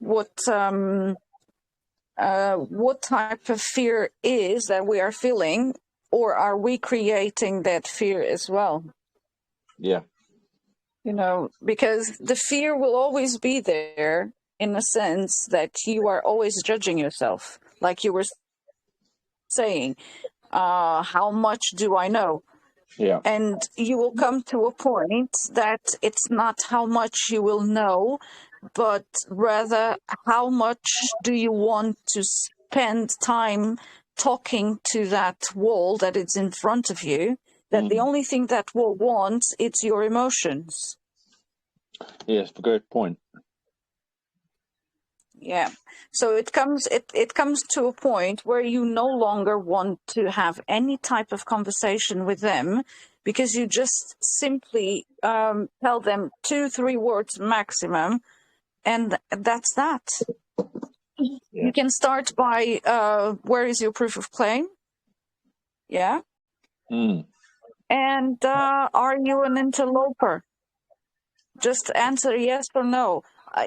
what type of fear is that we are feeling, or are we creating that fear as well? Yeah. You know, because the fear will always be there in the sense that you are always judging yourself, like you were saying, how much do I know? Yeah. And you will come to a point that it's not how much you will know, but rather how much do you want to spend time talking to that wall that is in front of you, that the only thing that wall wants, it's your emotions. Yes, good point. Yeah. So it comes to a point where you no longer want to have any type of conversation with them, because you just simply tell them 2-3 words maximum, and that's that. Yeah. You can start by where is your proof of claim? Yeah. And are you an interloper? Just answer yes or no.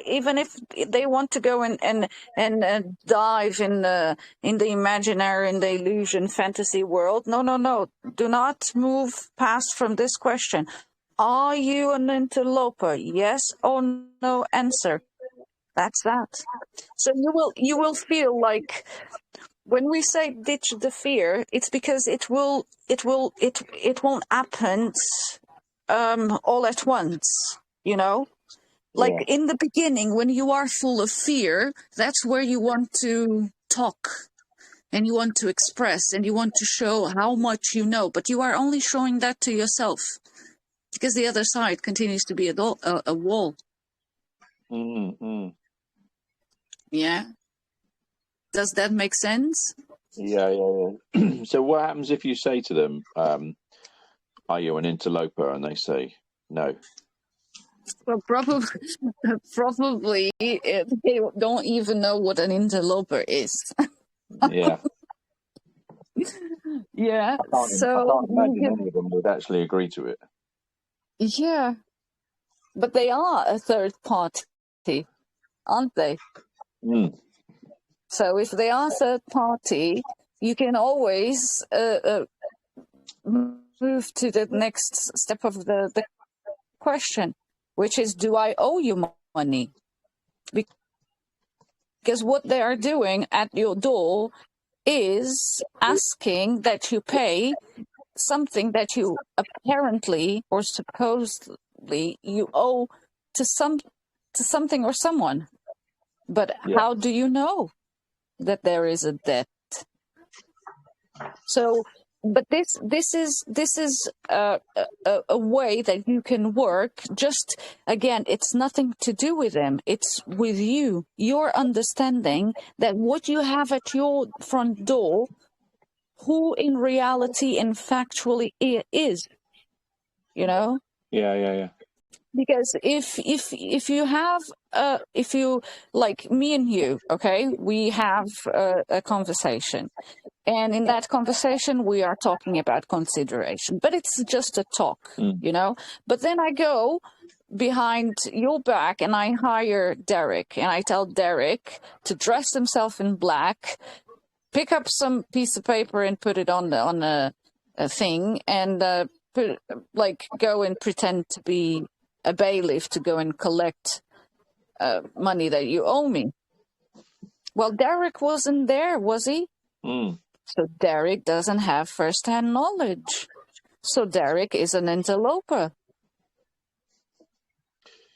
Even if they want to go and dive in the imaginary, in the illusion, fantasy world, no. Do not move past from this question. Are you an interloper? Yes or no answer. That's that. So you will feel like when we say ditch the fear, it's because it won't happen all at once, you know? Like in the beginning, when you are full of fear, that's where you want to talk and you want to express and you want to show how much you know, but you are only showing that to yourself because the other side continues to be a wall. Yeah. Does that make sense? Yeah. So what happens if you say to them, are you an interloper? And they say no. Well, probably they don't even know what an interloper is. Yeah. Yeah. I can't imagine any of them would actually agree to it. Yeah. But they are a third party, aren't they? So if they are third party, you can always move to the next step of the question, which is, do I owe you money? Because what they are doing at your door is asking that you pay something that you apparently or supposedly you owe to something or someone. But how do you know that there is a debt? So, but this is a way that you can work. Just again, it's nothing to do with them. It's with you. Your understanding that what you have at your front door, who in reality and factually is, you know? Yeah. Because if you have if you, like me and you, okay, we have a conversation, and in that conversation we are talking about consideration, but it's just a talk, you know. But then I go behind your back and I hire Derek, and I tell Derek to dress himself in black, pick up some piece of paper and put it on a thing, and go and pretend to be a bailiff to go and collect money that you owe me. Well, Derek wasn't there, was he? So Derek doesn't have first-hand knowledge. So Derek is an interloper.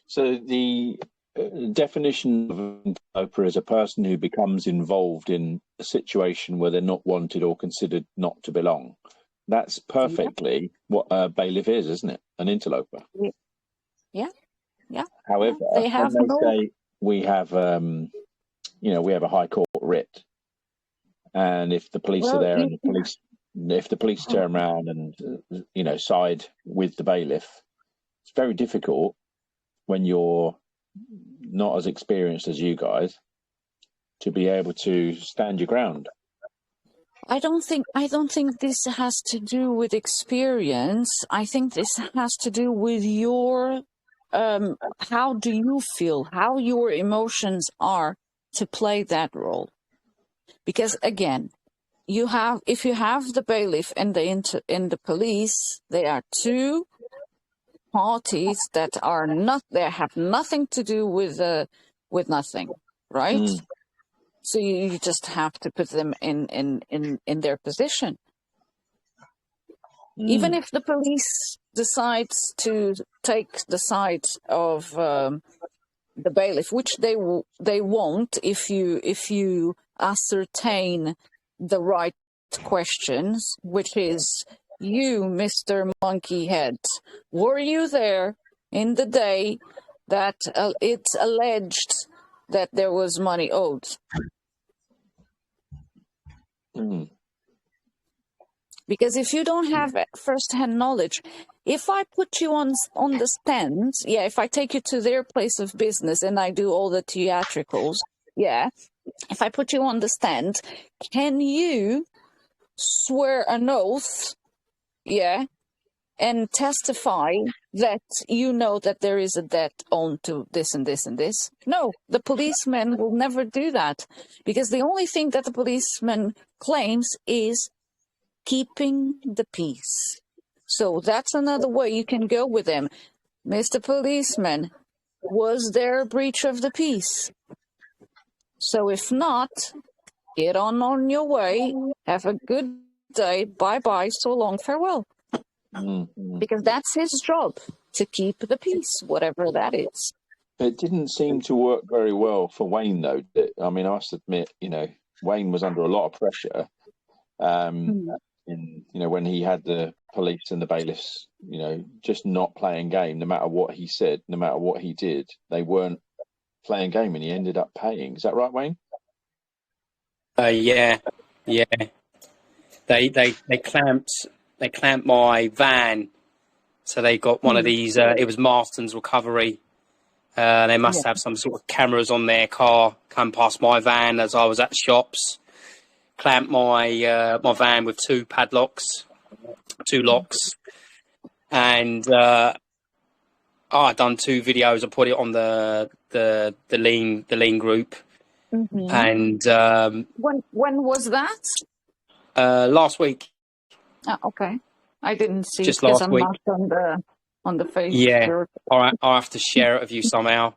So the definition of an interloper is a person who becomes involved in a situation where they're not wanted or considered not to belong. That's perfectly what a bailiff is, isn't it? An interloper. Yeah. However, they have when they say we have, we have a high court writ, and if the police are there and if the police turn around and side with the bailiff, it's very difficult when you're not as experienced as you guys to be able to stand your ground. I don't think this has to do with experience. I think this has to do with your how do you feel, how your emotions are to play that role. Because again, if you have the bailiff and the police, they are two parties that are not, they have nothing to do with nothing, right? So you just have to put them in their position. Even if the police decides to take the side of the bailiff, which they won't, if you ascertain the right questions, which is, you, Mr. Monkey Head, were you there in the day that it's alleged that there was money owed? Because if you don't have first-hand knowledge, if I put you on the stand, yeah, if I take you to their place of business and I do all the theatricals, yeah, if I put you on the stand, can you swear an oath, yeah, and testify that you know that there is a debt owed to this and this and this? No, the policeman will never do that, because the only thing that the policeman claims is keeping the peace. So that's another way you can go with them. Mr. Policeman, was there a breach of the peace? So if not, get on your way. Have a good day. Bye-bye. So long. Farewell. Because that's his job, to keep the peace, whatever that is. It didn't seem to work very well for Wayne, though. I mean, I must admit, Wayne was under a lot of pressure. When he had the police and the bailiffs, just not playing game, no matter what he said, no matter what he did, they weren't playing game, and he ended up paying. Is that right, Wayne? Yeah. They clamped my van, so they got one of these. It was Marston's Recovery. They must have some sort of cameras on their car. Come past my van as I was at shops. Clamped my van with two locks, and I done 2 videos. I put it on the lean group, and when was that? Last week. Oh, okay, I didn't see just because last I'm week. Not on the Facebook. Yeah, I'll have to share it with you somehow,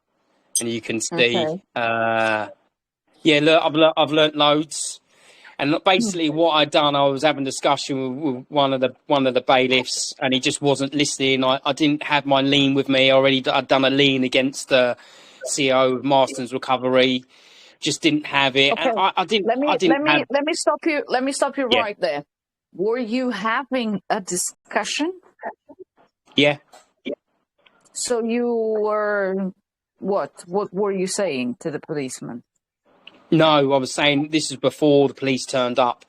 and you can see. Okay. Yeah, look, I've learnt loads. And basically, what I'd done, I was having a discussion with one of the bailiffs, and he just wasn't listening. I didn't have my lien with me already. I'd done a lien against the CEO of Marston's Recovery. Just didn't have it, Okay. and I didn't. Let me stop you. Let me stop you right there. Were you having a discussion? Yeah. So you were what? What were you saying to the policeman? No, I was saying this is before the police turned up.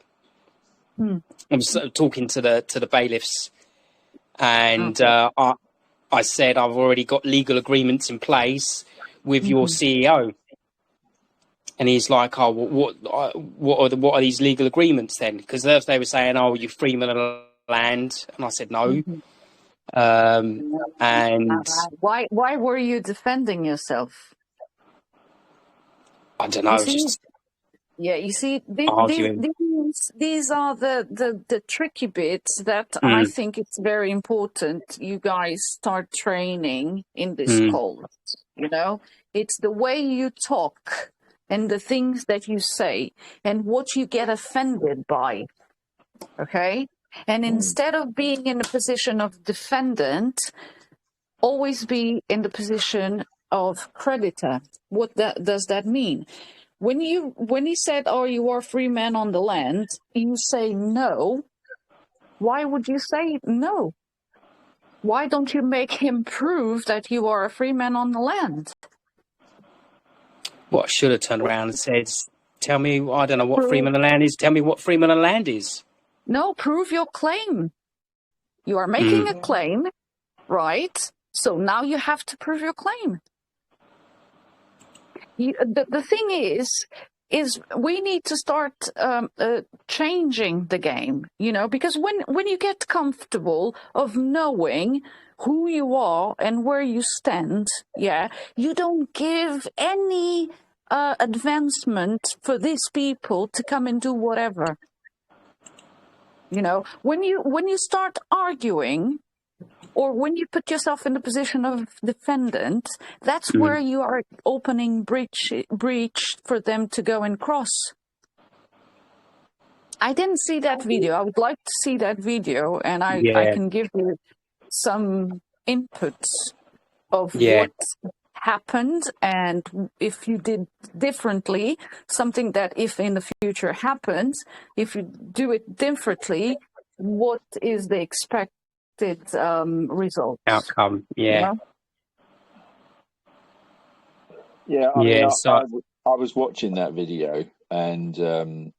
I was talking to the bailiffs, and I said I've already got legal agreements in place with your CEO, and he's like, "Oh, what are these legal agreements then?" Because they were saying, "Oh, you freeman of land," and I said no. And why were you defending yourself? I don't know. You see, arguing. These are the tricky bits that I think it's very important you guys start training in this call. It's the way you talk and the things that you say and what you get offended by. Okay? And instead of being in the position of defendant, always be in the position of creditor. What does that mean? When he said, "Oh, you are a free man on the land," you say no. Why would you say no? Why don't you make him prove that you are a free man on the land? What I should have turned around and said, "Tell me, I don't know what freeman of land is. Tell me what freeman of land is." No, prove your claim. You are making a claim, right? So now you have to prove your claim. The thing is, is we need to start changing the game, you know, because when you get comfortable of knowing who you are and where you stand, yeah, you don't give any advancement for these people to come and do whatever. You know, when you start arguing, or when you put yourself in the position of defendant, that's where you are opening breach for them to go and cross. I didn't see that video. I would like to see that video, and I can give you some inputs of what happened, and if you did differently, something that if in the future happens, if you do it differently, what is the expected result, outcome? Yeah. You know? Yeah, I mean, So I was watching that video, and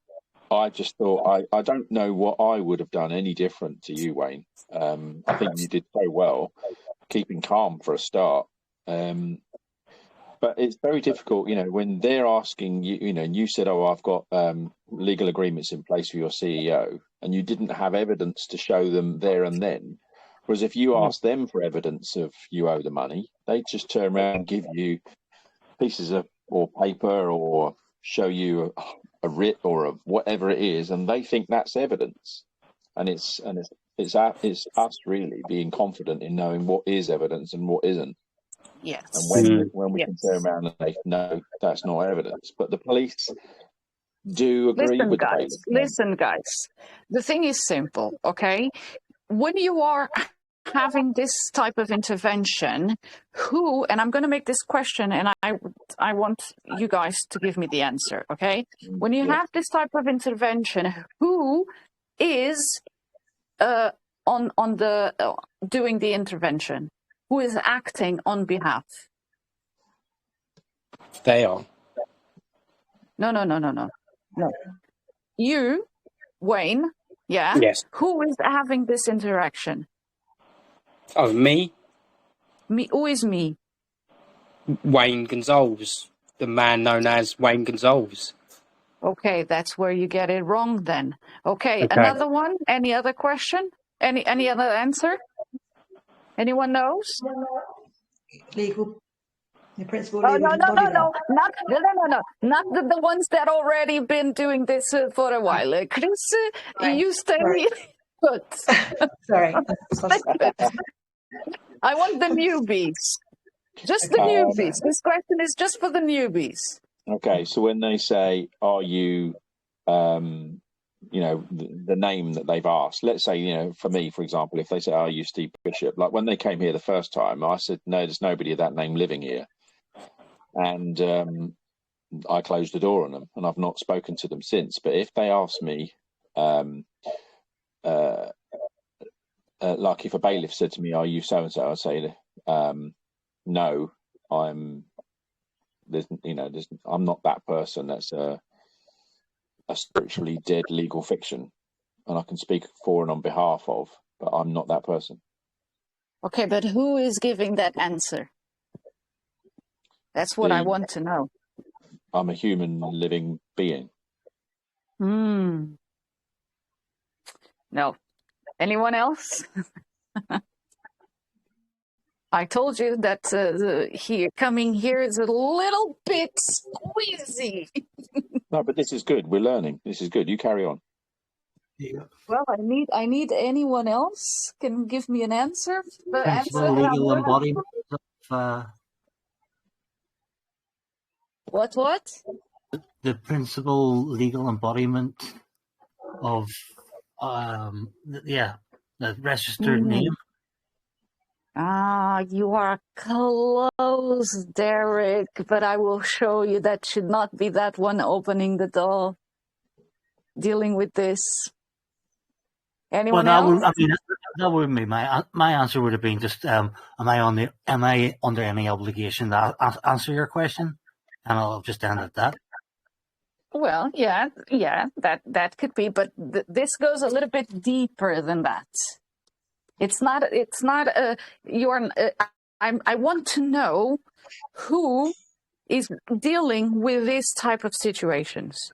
I just thought, I don't know what I would have done any different to you, Wayne. I think you did so well, keeping calm for a start. But it's very difficult, you know, when they're asking you, you know, and you said, oh, I've got legal agreements in place for your CEO, and you didn't have evidence to show them there and then. Whereas if you ask them for evidence of you owe the money, they just turn around and give you pieces of or paper or show you a writ or whatever it is, and they think that's evidence. And it's us really being confident in knowing what is evidence and what isn't. Yes. And when we can turn around and say, no, that's not evidence. But the police do agree with the bailiff. Listen, guys. The thing is simple, okay? When you are having this type of intervention, who, and I'm going to make this question, and I want you guys to give me the answer, okay? When you have this type of intervention, who is on the doing the intervention? Who is acting on behalf? they are. No. You, Wayne, yeah? Yes. Who is having this interaction? Oh, me? Me. Who is me? Wayne Gonzalez, the man known as Wayne Gonzalez. Okay, that's where you get it wrong then. Okay, another one? Any other question? Any other answer? Anyone knows? The principal Oh, legal embodiment. Not the ones that already been doing this for a while. Chris, you stay put. Sorry. I want the newbies. Just the newbies. This question is just for the newbies. Okay, so when they say, are you, you know, the name that they've asked, let's say, you know, for me, for example, if they say, are you Steve Bishop? Like when they came here the first time, I said, no, there's nobody of that name living here. And I closed the door on them, and I've not spoken to them since. But if they ask me, like if a bailiff said to me, are you so-and-so? I'd say, no, I'm not that person. That's a spiritually dead legal fiction, and I can speak for and on behalf of, but I'm not that person. Okay, but who is giving that answer? That's what I want to know. I'm a human living being. No. Anyone else? I told you that coming here is a little bit squeezy. No, but this is good. We're learning. This is good. You carry on. Yeah. Well, I need anyone else can give me an answer. Principal legal embodiment of What? the principal legal embodiment of the registered name. Ah, you are close, Derek, but I will show you that should not be that one opening the door, dealing with this. Anyone else? That wouldn't be my answer. Would have been just, am I under any obligation to answer your question? And I'll just end at that. Well, yeah, that could be, but this goes a little bit deeper than that. It's not. I want to know who is dealing with this type of situations.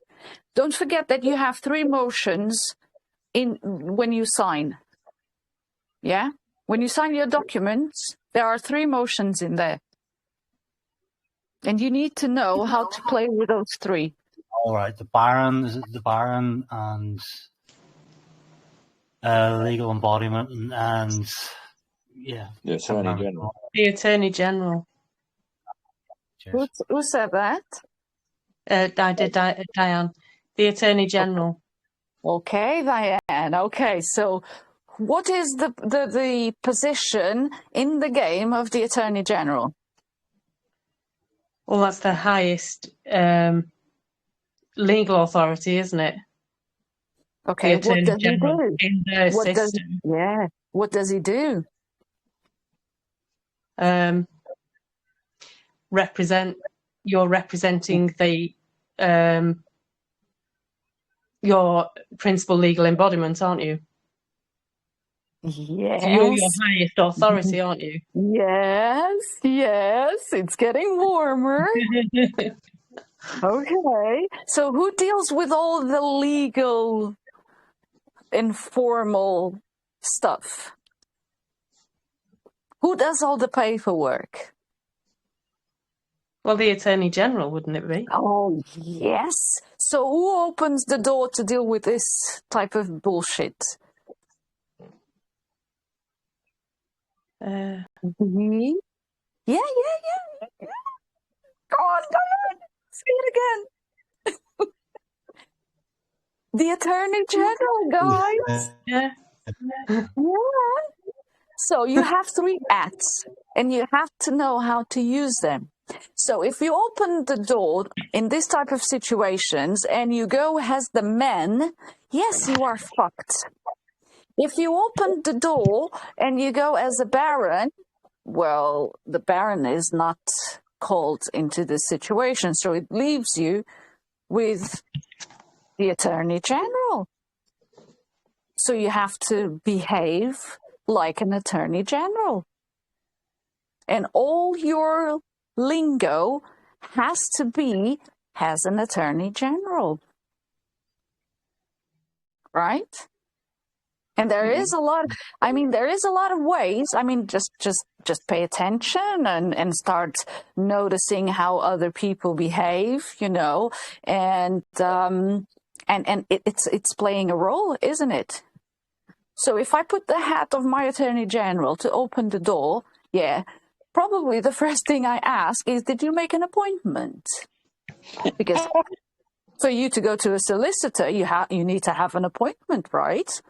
Don't forget that you have 3 motions when you sign. Yeah? When you sign your documents, there are 3 motions in there. And you need to know how to play with those 3. All right, the Baron and legal embodiment and yeah. The Attorney General. The Attorney General. Cheers. Who said that? I did, Diane. The Attorney General. Okay, Diane. Okay, so what is the position in the game of the Attorney General? Well, that's the highest legal authority, isn't it? Okay, The what Attorney does he General do? in the What does system. what does he do? You're representing the your principal legal embodiment, aren't you? Yes. So you're your highest authority, aren't you? Yes, it's getting warmer. Okay, so who deals with all the legal, informal stuff? Who does all the paperwork? Well, the Attorney General, wouldn't it be? Oh, yes. So who opens the door to deal with this type of bullshit? Me? Yeah. Go on, say it again. The Attorney General, guys. Yeah. Yeah. So you have 3 acts, and you have to know how to use them. So if you open the door in this type of situations and you go as the men, yes, you are fucked. If you open the door and you go as a baron, well, the baron is not called into the situation, so it leaves you with the Attorney General. So you have to behave like an Attorney General. And all your lingo has to be as an Attorney General. Right? And there is a lot, there is a lot of ways. Just pay attention and start noticing how other people behave, and it's playing a role, isn't it? So if I put the hat of my Attorney General to open the door, probably the first thing I ask is, did you make an appointment? Because for you to go to a solicitor, you need to have an appointment, right?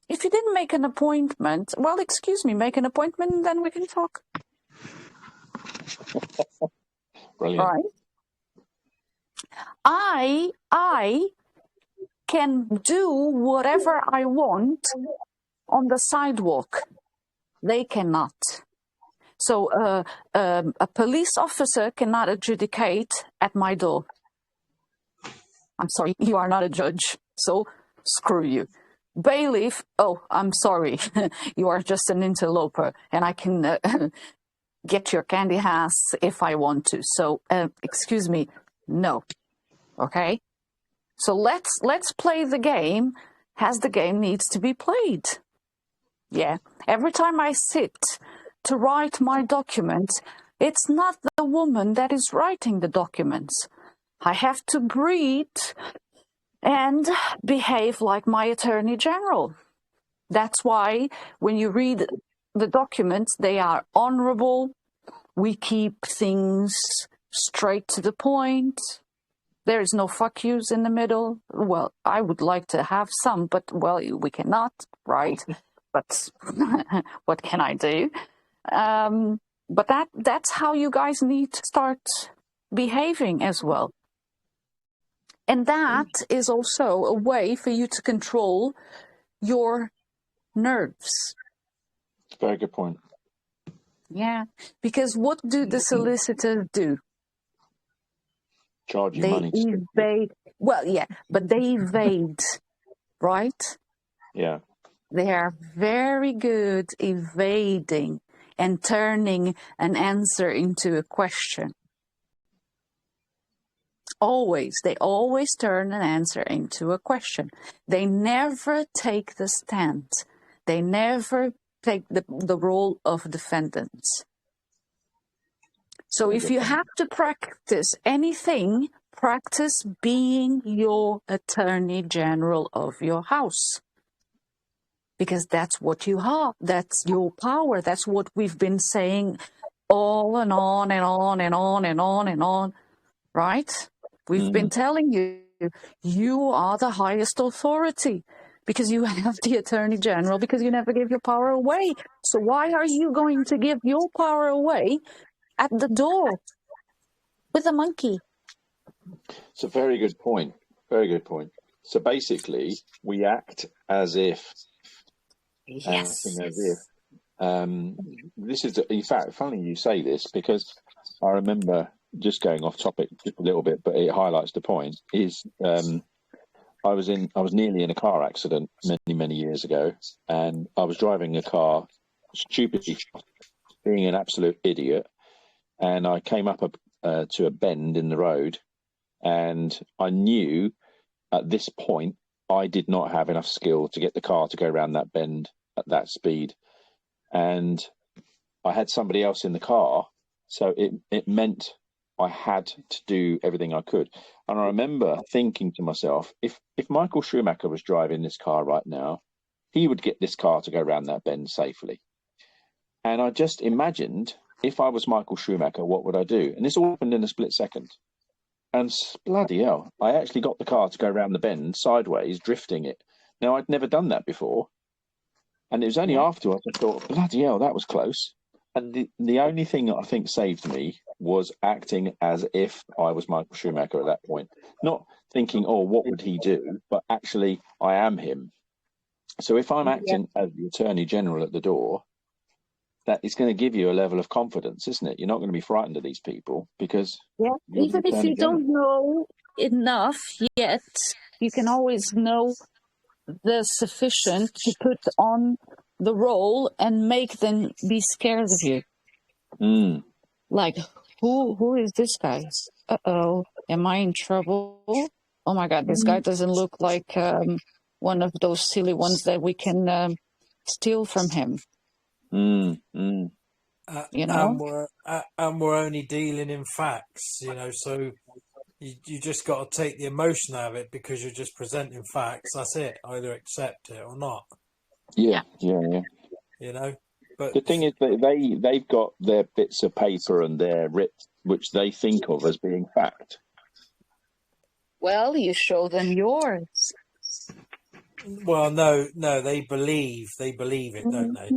If you didn't make an appointment, well, excuse me, make an appointment and then we can talk. Brilliant. Right? I can do whatever I want on the sidewalk. They cannot. So a police officer cannot adjudicate at my door. I'm sorry, you are not a judge, so screw you. Bailiff, oh, I'm sorry, you are just an interloper, and I can get your candy ass if I want to. So, excuse me, no. Okay? So let's play the game as the game needs to be played. Yeah. Every time I sit to write my documents, it's not the woman that is writing the documents. I have to breathe and behave like my Attorney General. That's why when you read the documents, they are honorable. We keep things straight to the point. There is no fuck yous in the middle. Well, I would like to have some, but, well, we cannot, right? But what can I do? But that's how you guys need to start behaving as well. And that is also a way for you to control your nerves. Very good point. Yeah, because what do the solicitors do? Charge you They money. evade. Well, yeah, but they evade, right? Yeah. They are very good evading. and turning an answer into a question. They always turn an answer into a question. They never take the stand. They never take the role of defendants. So if you have to practice anything, practice being your attorney general of your house. Because that's what you have. That's your power. That's what we've been saying all and on and on and on and on and on, right? We've been telling you, you are the highest authority because you have the attorney general, because you never give your power away. So why are you going to give your power away at the door with a monkey? It's a very good point. Very good point. So basically, we act as if, Yes. This is, in fact, funny you say this, because I remember, just going off topic just a little bit, but it highlights the point, is I was nearly in a car accident many years ago, and I was driving a car, stupidly, being an absolute idiot, and I came up to a bend in the road, and I knew at this point I did not have enough skill to get the car to go around that bend at that speed, and I had somebody else in the car, so it meant I had to do everything I could. And I remember thinking to myself, if Michael Schumacher was driving this car right now, he would get this car to go around that bend safely. And I just imagined, if I was Michael Schumacher, what would I do? And this all happened in a split second. And bloody hell, I actually got the car to go around the bend sideways, drifting it. Now, I'd never done that before. And it was only afterwards I thought, bloody hell, that was close. And the only thing that I think saved me was acting as if I was Michael Schumacher at that point. Not thinking, oh, what would he do? But actually, I am him. So if I'm acting as the Attorney General at the door, that is going to give you a level of confidence, isn't it? You're not going to be frightened of these people because Even if you don't know enough yet, you can always know the sufficient to put on the role and make them be scared of you. Like, who is this guy? Uh-oh, am I in trouble? Oh my God, this guy doesn't look like one of those silly ones that we can steal from him. You know? And we're only dealing in facts, you know, so you just got to take the emotion out of it because you're just presenting facts. That's it. Either accept it or not. Yeah. You know, but the thing is that they've got their bits of paper and their writs, which they think of as being fact. Well, you show them yours. Well, no, they believe it, don't they?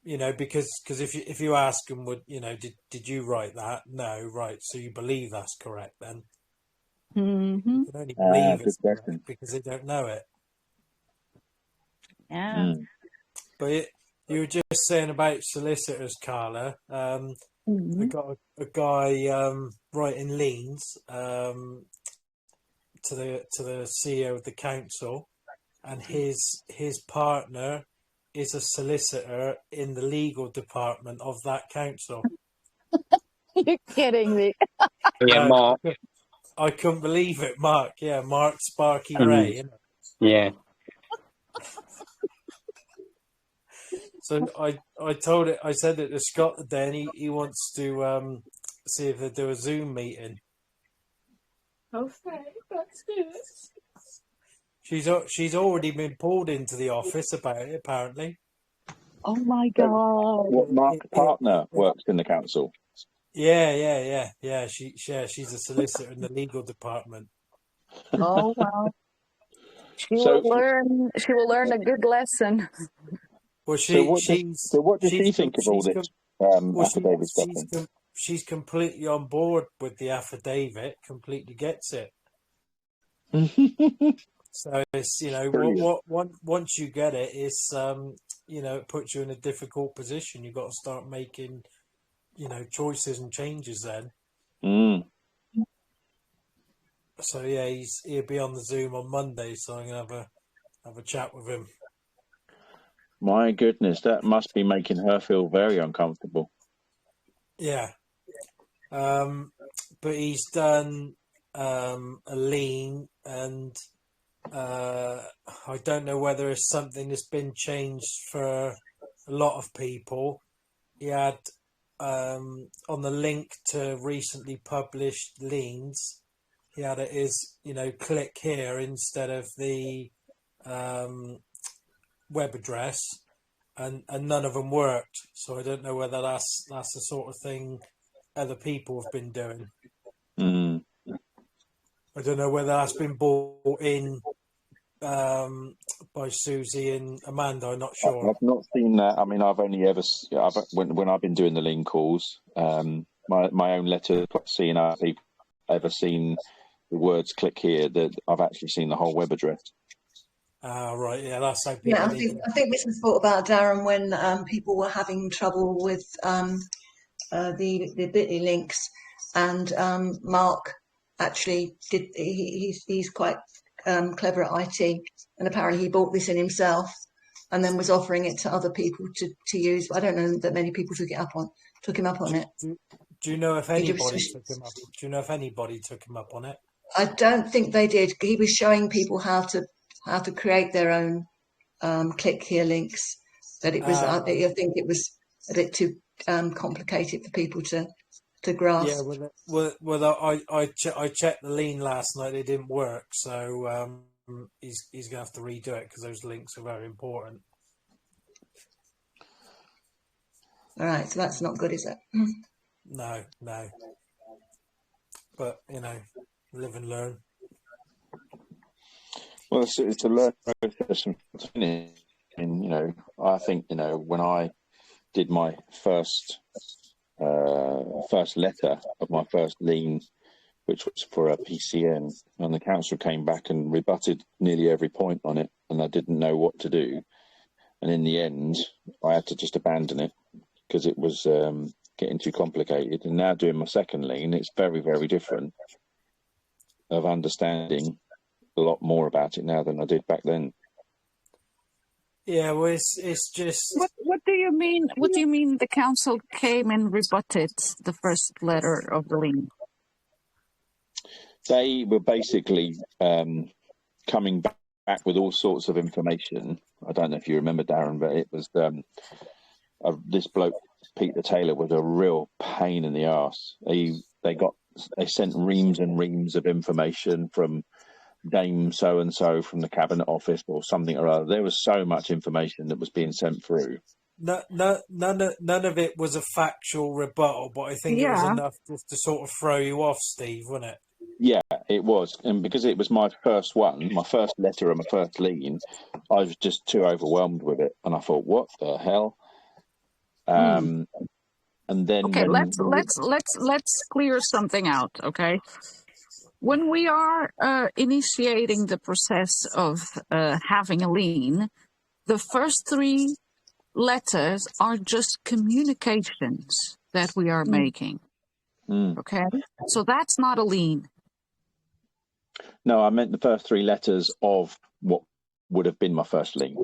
You know, because if you ask them, would you know, did you write that? No, right. So you believe that's correct then? You can only believe it's correct because they don't know it. Yeah. But you were just saying about solicitors, Carla. I got a guy writing liens to the CEO of the council, and his partner is a solicitor in the legal department of that council. You're kidding me. Yeah, Mark. I couldn't believe it, Mark. Yeah, Mark Sparky Ray. Isn't it? Yeah. So I said it to Scott today, and he wants to see if they do a Zoom meeting. Okay, let's do it. She's already been pulled into the office about it, apparently. Oh my God! What, Mark's partner works in the council? Yeah. She's a solicitor in the legal department. Oh wow! She will learn a good lesson. Well, what does she think of all this affidavit stuff? She's completely on board with the affidavit. Completely gets it. So it's, you know, once you get it, it's you know, it puts you in a difficult position. You've got to start making, you know, choices and changes then. So yeah, he'll be on the Zoom on Monday, so I'm gonna have a chat with him. My goodness, that must be making her feel very uncomfortable. Yeah. But he's done a lien, and I don't know whether it's something that's been changed for a lot of people. He had on the link to recently published liens, he had it as, click here instead of the web address, and none of them worked. So I don't know whether that's the sort of thing other people have been doing. Mm. I don't know whether that's been brought in by Susie and Amanda. I'm not sure. I've not seen that. I mean, I've only ever when I've been doing the lien calls, my own letter seeing other people, ever seen the words "click here." That I've actually seen the whole web address. Right, yeah, that's how people. Yeah, I think this was thought about, Darren, when people were having trouble with the Bitly links, and Mark actually did. He's quite clever at IT, and apparently he bought this in himself, and then was offering it to other people to use. But I don't know that many people took him up on it. Do you know if anybody took him up? Do you know if anybody took him up on it? I don't think they did. He was showing people how to create their own click here links. But it was I think it was a bit too complicated for people to grasp. Yeah, I checked the lien last night. It didn't work, so he's gonna have to redo it because those links are very important. All right, so that's not good, is it? No. But live and learn. Well, it's a learning process, and I think when I did my first letter of my first lien, which was for a PCN, and the council came back and rebutted nearly every point on it, and I didn't know what to do, and in the end I had to just abandon it because it was getting too complicated. And now doing my second lien, it's very, very different, of understanding a lot more about it now than I did back then. Yeah, well, it's just. What do you mean? What do you mean? The council came and rebutted the first letter of the lien? They were basically coming back with all sorts of information. I don't know if you remember, Darren, but it was this bloke Peter Taylor was a real pain in the arse. They sent reams and reams of information from Dame so and so from the cabinet office or something or other. There was so much information that was being sent through. None of it was a factual rebuttal, but I think it was enough just to sort of throw you off, Steve, wasn't it? Yeah, it was. And because it was my first one, my first letter and my first lien, I was just too overwhelmed with it. And I thought, what the hell? And then let's clear something out, okay? When we are initiating the process of having a lien, the first three letters are just communications that we are making. Okay? So that's not a lien. No, I meant the first three letters of what would have been my first lien.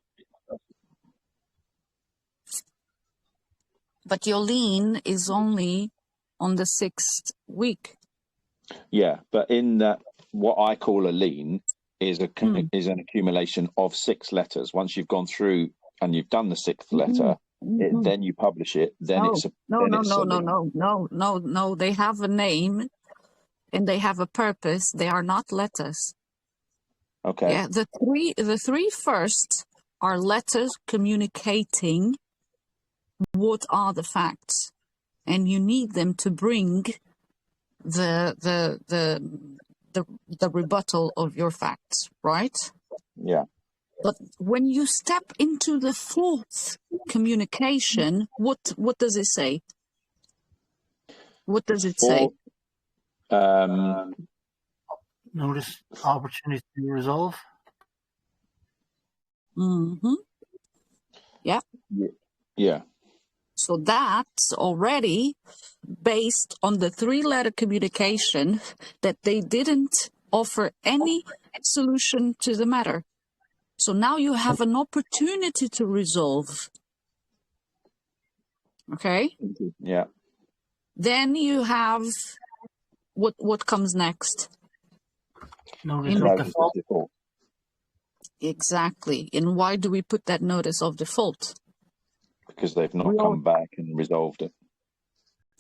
But your lien is only on the 6th week. Yeah, but in that, what I call a lien is an accumulation of 6 letters. Once you've gone through and you've done the 6th letter, then you publish it. Then No. They have a name and they have a purpose. They are not letters. Okay. Yeah, the three first are letters communicating what are the facts, and you need them to bring the rebuttal of your facts, right? Yeah. But when you step into the 4th communication, what does it say? What does it say? Notice opportunity to resolve. Yeah. Yeah. So that's already based on the 3-letter communication that they didn't offer any solution to the matter. So now you have an opportunity to resolve. Okay? Yeah. Then you have what comes next? Notice In of Notice of default. default. Exactly. And why do we put that notice of default? Because they've not come back and resolved it.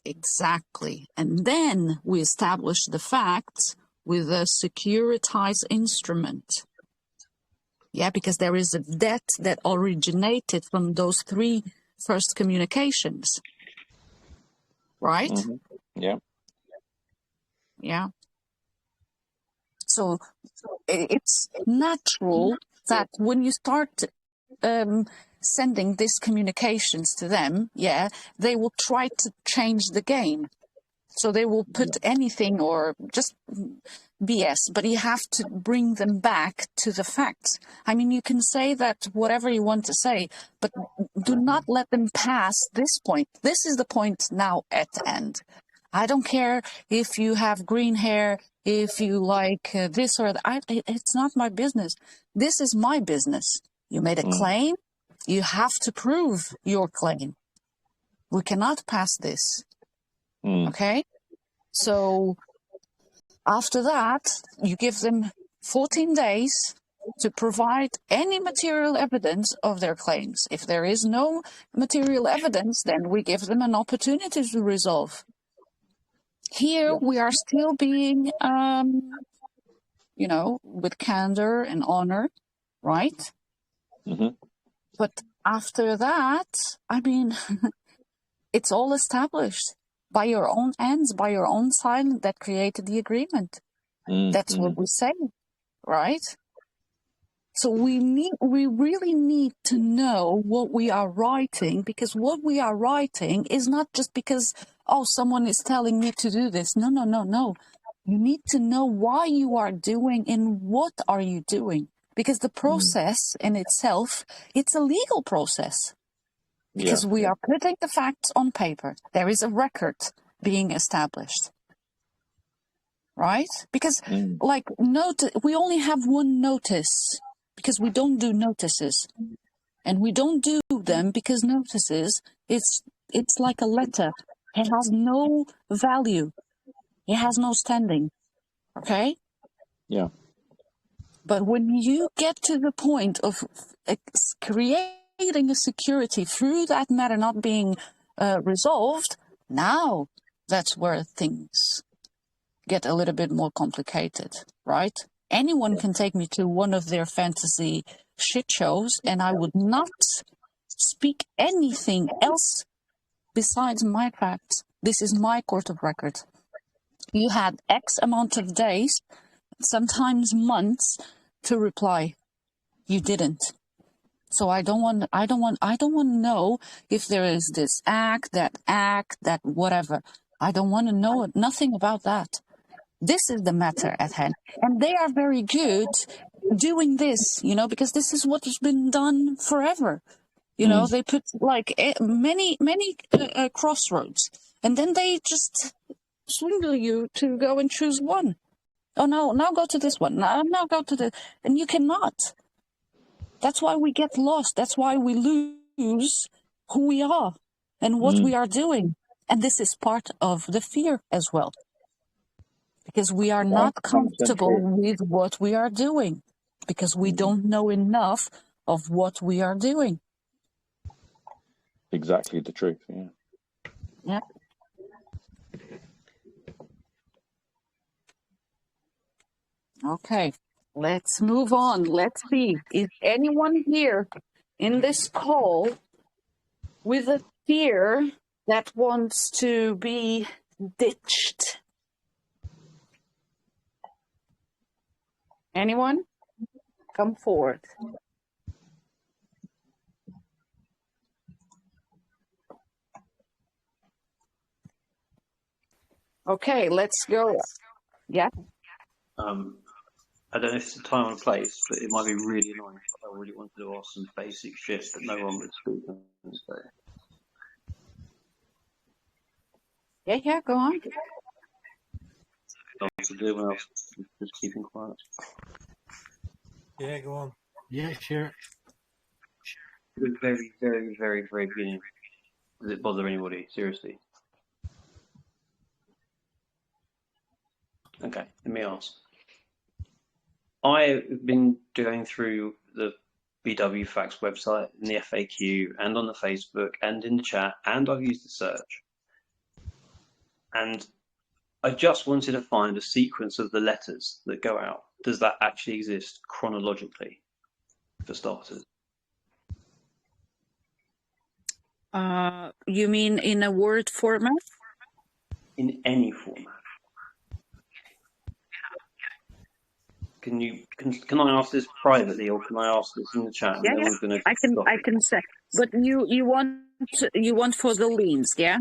Exactly. And then we establish the facts with a securitized instrument. Yeah, because there is a debt that originated from those three first communications. Right? Mm-hmm. Yeah. Yeah. So it's natural that when you start sending these communications to them, yeah, they will try to change the game. So they will put anything or just BS, but you have to bring them back to the facts. I mean, you can say that whatever you want to say, but do not let them pass this point. This is the point now at the end. I don't care if you have green hair, if you like this or that. It's not my business. This is my business. You made a claim. You have to prove your claim. We cannot pass this. Okay? So after that, you give them 14 days to provide any material evidence of their claims. If there is no material evidence, then we give them an opportunity to resolve. Here we are still being, with candor and honor, right? Mm-hmm. But after that, I mean, it's all established by your own ends, by your own side that created the agreement. That's what we say, right? So we really need to know what we are writing, because what we are writing is not just because, oh, someone is telling me to do this. No. You need to know why you are doing and what are you doing, because the process in itself, it's a legal process. Because we are putting the facts on paper. There is a record being established. Right? Because, we only have one notice, because we don't do notices. And we don't do them because notices, it's like a letter. It has no value. It has no standing. Okay? Yeah. But when you get to the point of creating a security through that matter not being resolved, now that's where things get a little bit more complicated, right? Anyone can take me to one of their fantasy shit shows, and I would not speak anything else besides my facts. This is my court of record. You had X amount of days, sometimes months, to reply. You didn't. So I don't want to know if there is this act, that whatever. I don't want to know nothing about that. This is the matter at hand. And they are very good doing this, because this is what has been done forever. They put many crossroads, and then they just swindle you to go and choose one. Oh, no, now go to this one. Now go to the... And you cannot. That's why we get lost. That's why we lose who we are and what we are doing. And this is part of the fear as well. Because we are not comfortable with what we are doing. Because we don't know enough of what we are doing. Exactly the truth, yeah. Yeah. Okay, let's move on. Let's see. Is anyone here in this call with a fear that wants to be ditched? Anyone? Come forward. Okay, let's go. Yeah. I don't know if it's the time and place, but it might be really annoying. I really wanted to ask some basic shit, but no one would speak on it. So. Yeah, go on. To do else, just keeping quiet. Yeah, go on. Yeah, sure. The very, very, very, very beginning. Does it bother anybody? Seriously? Okay, let me ask. I've been going through the BW Facts website and the FAQ and on the Facebook and in the chat, and I've used the search. And I just wanted to find a sequence of the letters that go out. Does that actually exist chronologically, for starters? You mean in a Word format? In any format. Can I ask this privately, or can I ask this in the chat? And Yeah, no one's going to I can say. But you want for the liens, yeah?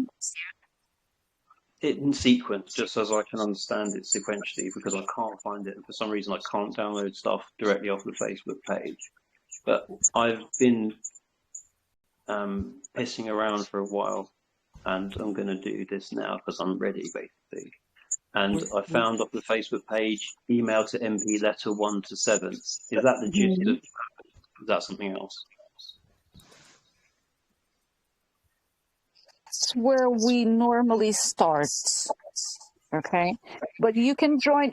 it in sequence, just as I can understand it sequentially, because I can't find it, and for some reason I can't download stuff directly off the Facebook page. But I've been pissing around for a while, and I'm going to do this now because I'm ready, basically. And I found off the Facebook page, email to MP letter 1 to 7. Is that the gist of? Is that something else? That's where we normally start. Okay, but you can join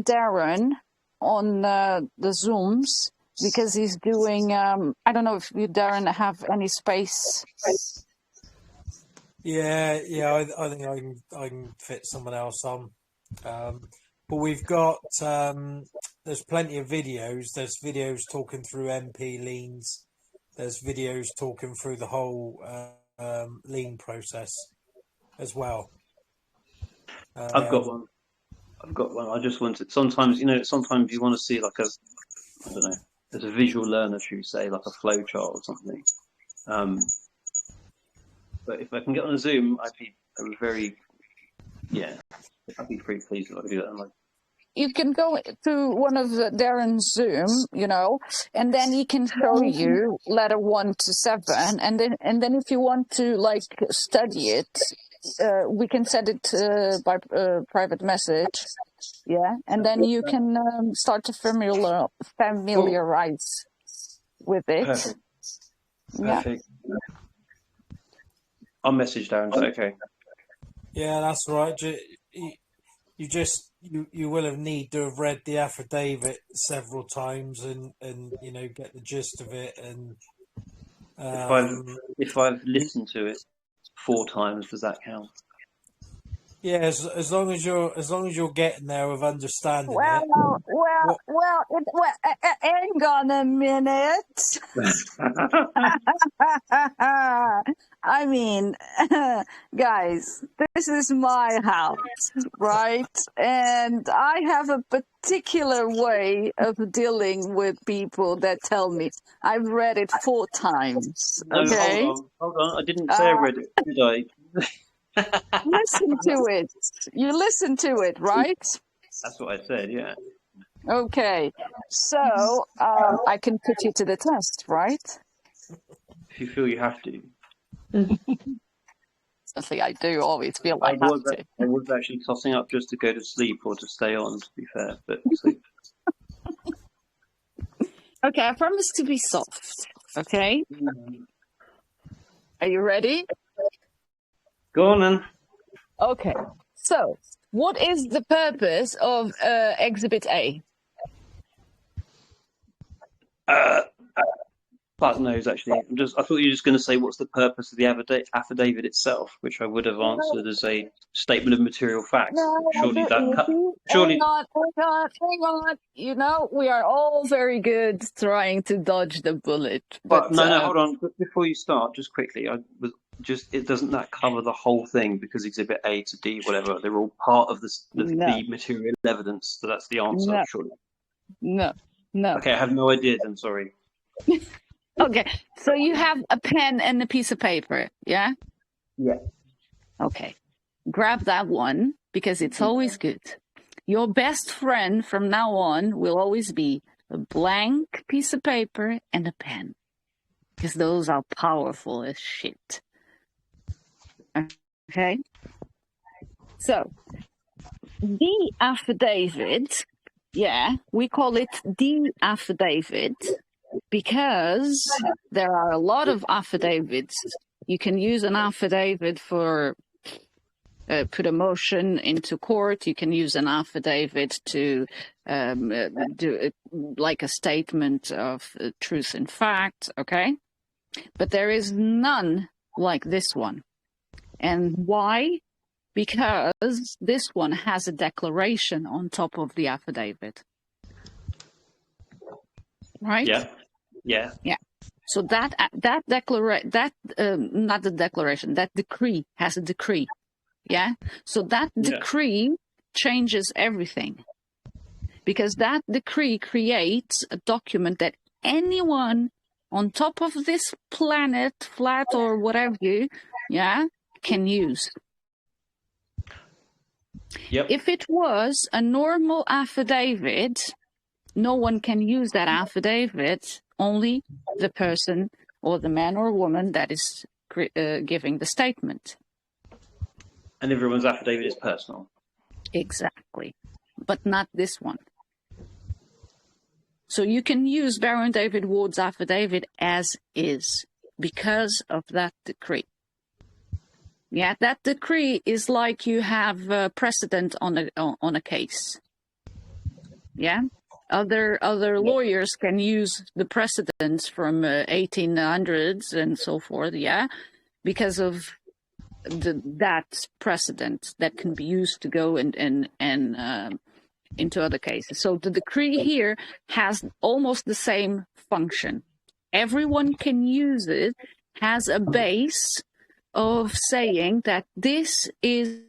Darren on the Zooms because he's doing. I don't know if you, Darren, have any space. Yeah, I think I can fit someone else on. But we've got there's plenty of videos. There's videos talking through MP liens. There's videos talking through the whole lien process as well. I've got one. I just wanted. Sometimes sometimes you want to see like I don't know. There's a visual learner, should we say, like a flow chart or something. But if I can get on a Zoom, I'd be pretty pleased if I could do that. You can go to one of Darren's Zoom, and then he can show you letter 1 to 7, and then if you want to like study it, we can send it by private message, and then you can start to familiarize with it. Perfect. I'll message Darren. Is that okay? Yeah, that's right. You will have need to have read the affidavit several times and get the gist of it. And if I've listened to it 4 times, does that count? Yeah, as long as you're getting there with understanding it. Well, hang on a minute. I mean, guys, this is my house, right? And I have a particular way of dealing with people that tell me I've read it 4 times. Okay? No, hold on. I didn't say I read it, did I? Listen to it. You listen to it, right? That's what I said, yeah. Okay. So, I can put you to the test, right? If you feel you have to. Certainly, I do always feel I have to. I was actually tossing up just to go to sleep or to stay on, to be fair, but sleep. Okay, I promise to be soft. Okay? Are you ready? Go on then. Okay. So, what is the purpose of Exhibit A? Fuck knows, actually. I thought you were just going to say what's the purpose of the affidavit itself, which I would have answered as a statement of material facts. Surely that. Surely. Hang on. We are all very good trying to dodge the bullet. But no, hold on. Before you start, just quickly, it doesn't that cover the whole thing, because Exhibit A to D, whatever, they're all part of the material evidence. So that's the answer, surely. No. Okay, I have no idea then. Sorry. Okay, so you have a pen and a piece of paper, yeah? Yeah. Okay, grab that one, because it's always good. Your best friend from now on will always be a blank piece of paper and a pen, because those are powerful as shit. Okay? So, the affidavit Yeah, we call it the affidavit because there are a lot of affidavits. You can use an affidavit for put a motion into court. You can use an affidavit to do like a statement of truth and fact, okay? But there is none like this one. And why? Because this one has a declaration on top of the affidavit. Right? Yeah. Yeah. Yeah. So that not the declaration, that decree has a decree. Yeah. So that decree changes everything, because that decree creates a document that anyone on top of this planet, flat or whatever can use. Yep. If it was a normal affidavit, no one can use that affidavit, only the person or the man or woman that is giving the statement. And everyone's affidavit is personal. Exactly. But not this one. So you can use Baron David Ward's affidavit as is because of that decree. Yeah, that decree is like you have precedent on a case. Yeah. Other lawyers can use the precedents from 1800s and so forth, because of that precedent that can be used to go and into other cases. So the decree here has almost the same function. Everyone can use it, has a base of saying that this is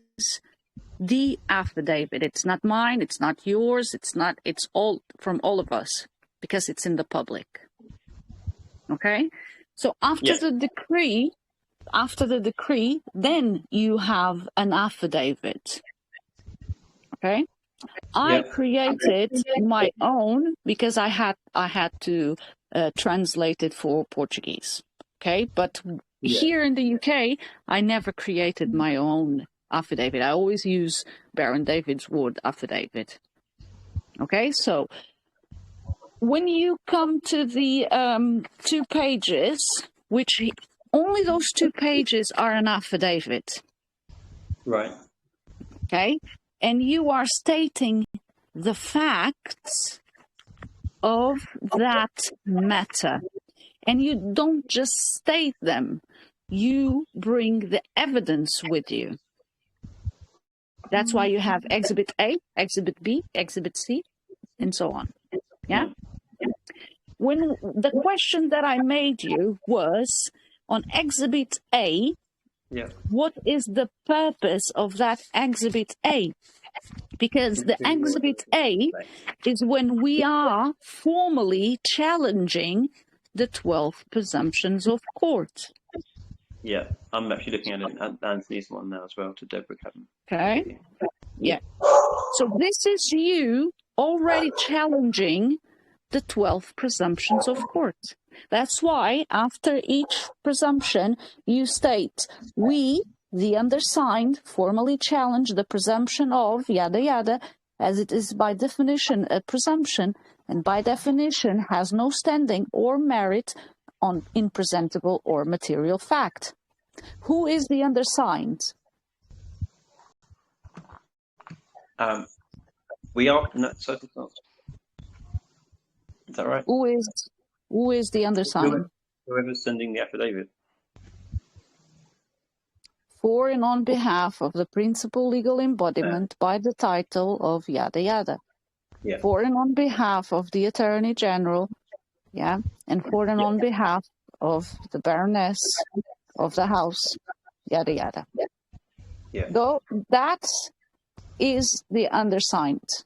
the affidavit. It's not mine, it's not yours, it's all from all of us, because it's in the public. Okay? So after the decree, then you have an affidavit. Okay? I created my own because I had to translate it for Portuguese. Okay? But here in the UK, I never created my own affidavit. I always use Baron David Ward's affidavit. Okay, so when you come to the 2 pages, which only those 2 pages are an affidavit. Right. Okay, and you are stating the facts of that matter. And you don't just state them, you bring the evidence with you. That's why you have Exhibit A, Exhibit B, Exhibit C, and so on. Yeah? When the question that I made you was on Exhibit A, what is the purpose of that Exhibit A? Because the Exhibit A is when we are formally challenging the 12 presumptions of court. Yeah, I'm actually looking at Anthony's one now as well, to Deborah Cavan. Okay. Yeah. So this is you already challenging the 12 presumptions of court. That's why after each presumption, you state, we, the undersigned, formally challenge the presumption of yada yada, as it is by definition a presumption, and by definition has no standing or merit on impresentable or material fact. Who is the undersigned? We are in that circumstance. Is that right? Who is the undersigned? Whoever's sending the affidavit. For and on behalf of the principal legal embodiment by the title of yada yada. Yeah. For and on behalf of the Attorney General, and for and on behalf of the Baroness of the House, yada yada. Yeah. Though that is the undersigned.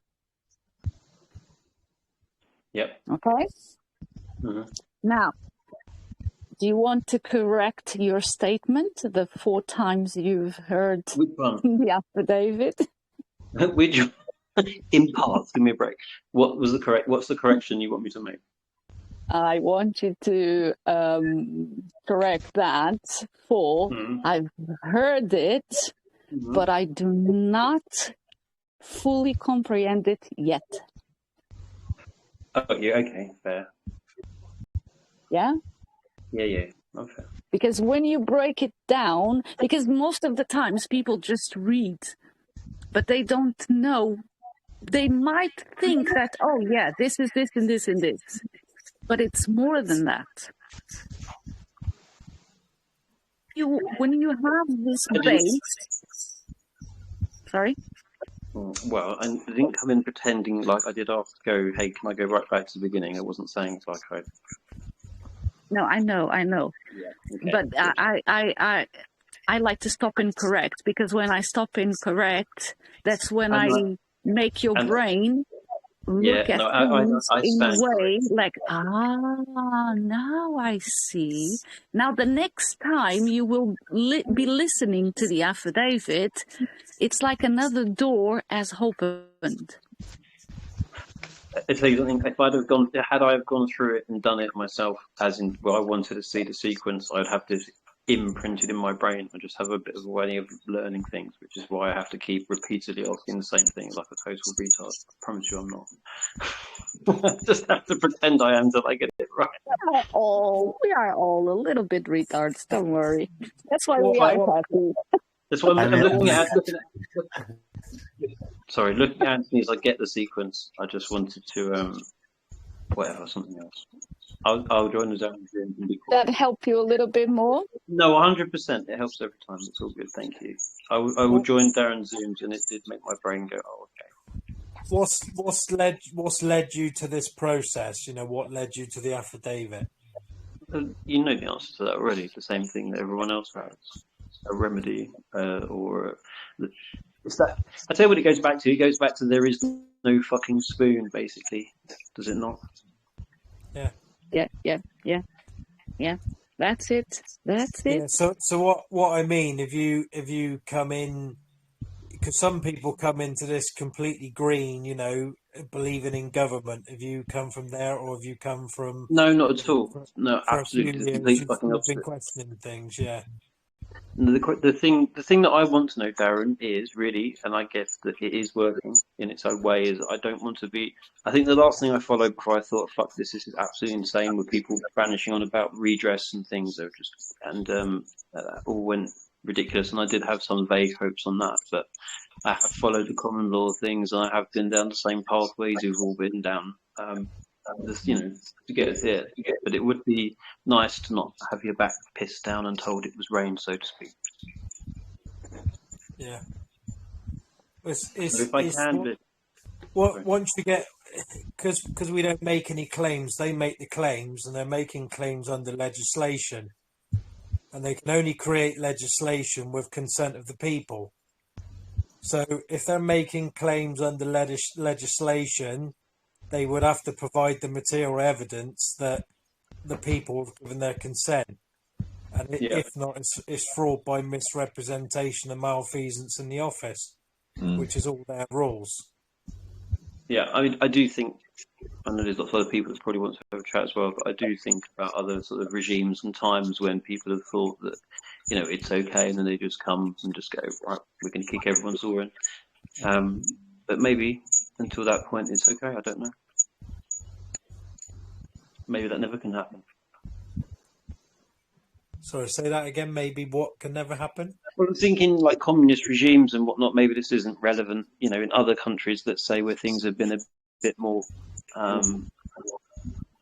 Yep. Okay? Mm-hmm. Now, do you want to correct your statement the 4 times you've heard the affidavit? Which, in parts, give me a break. What's the correction you want me to make? I want you to correct that for I've heard it, but I do not fully comprehend it yet. Oh, yeah, okay, fair. Yeah? Yeah, okay. Because when you break it down, because most of the times people just read, but they don't know. They might think that, oh yeah, this is this and this and this, but it's more than that. When you have this base, sorry? Well, I didn't come in pretending like I did ask go, hey, can I go right back to the beginning? I wasn't saying it's like No, I know. Yeah, okay, But good. I like to stop and correct, because when I stop and correct, that's when I make your and brain look yeah, at no, things I in a stand way corrected. like, now I see. Now the next time you will be listening to the affidavit, it's like another door has opened. I tell you something. If had I have gone through it and done it myself, as in, well, I wanted to see the sequence, I'd have this imprinted in my brain. I just have a bit of a way of learning things, which is why I have to keep repeatedly asking the same thing, like a total retard. I promise you, I'm not. I just have to pretend I am till I get it right. We are all a little bit retards. Don't worry. That's why we are happy. That's why I'm looking at. Sorry, looking at Anthony as I get the sequence. I just wanted to whatever, something else. I'll join the zone and be quiet. That help you a little bit more? No, 100%. It helps every time. It's all good. Thank you. I will join Darren's Zooms, and it did make my brain go, oh, okay. What's led you to this process? You know, what led you to the affidavit? You know the answer to that already. The same thing that everyone else has. A remedy, or it's that. I tell you what it goes back to. It goes back to there is no fucking spoon, basically. Does it not? Yeah. That's it. Yeah, so what I mean, if you come in, because some people come into this completely green, you know, believing in government. If you come from there, or if you come from, No, not at you know, all. No, for a few absolutely the years, complete fucking you've been opposite. questioning things. Yeah. The thing that I want to know, Darren, is really, and I guess that it is working in its own way, is I don't want to be. I think the last thing I followed before I thought, fuck this is absolutely insane, with people vanishing on about redress and things. They were just, and all went ridiculous. And I did have some vague hopes on that, but I have followed the common law things, and I have been down the same pathways we've all been down. Just, you know, to get us here. But it would be nice to not have your back pissed down and told it was rain, so to speak. Yeah. If I can, once you get, because we don't make any claims, they make the claims, and they're making claims under legislation, and they can only create legislation with consent of the people. So if they're making claims under legislation, they would have to provide the material evidence that the people have given their consent. And if not, it's fraud by misrepresentation and malfeasance in the office, which is all their rules. Yeah, I mean, I do think, I know there's lots of other people that probably want to have a chat as well, but I do think about other sort of regimes and times when people have thought that, you know, it's okay, and then they just come and just go, right, we're going to kick everyone's door in. But maybe until that point, it's okay. I don't know. Maybe that never can happen. Sorry, say that again. Maybe what can never happen? Well, I'm thinking like communist regimes and whatnot. Maybe this isn't relevant, you know, in other countries, let's say, where things have been a bit more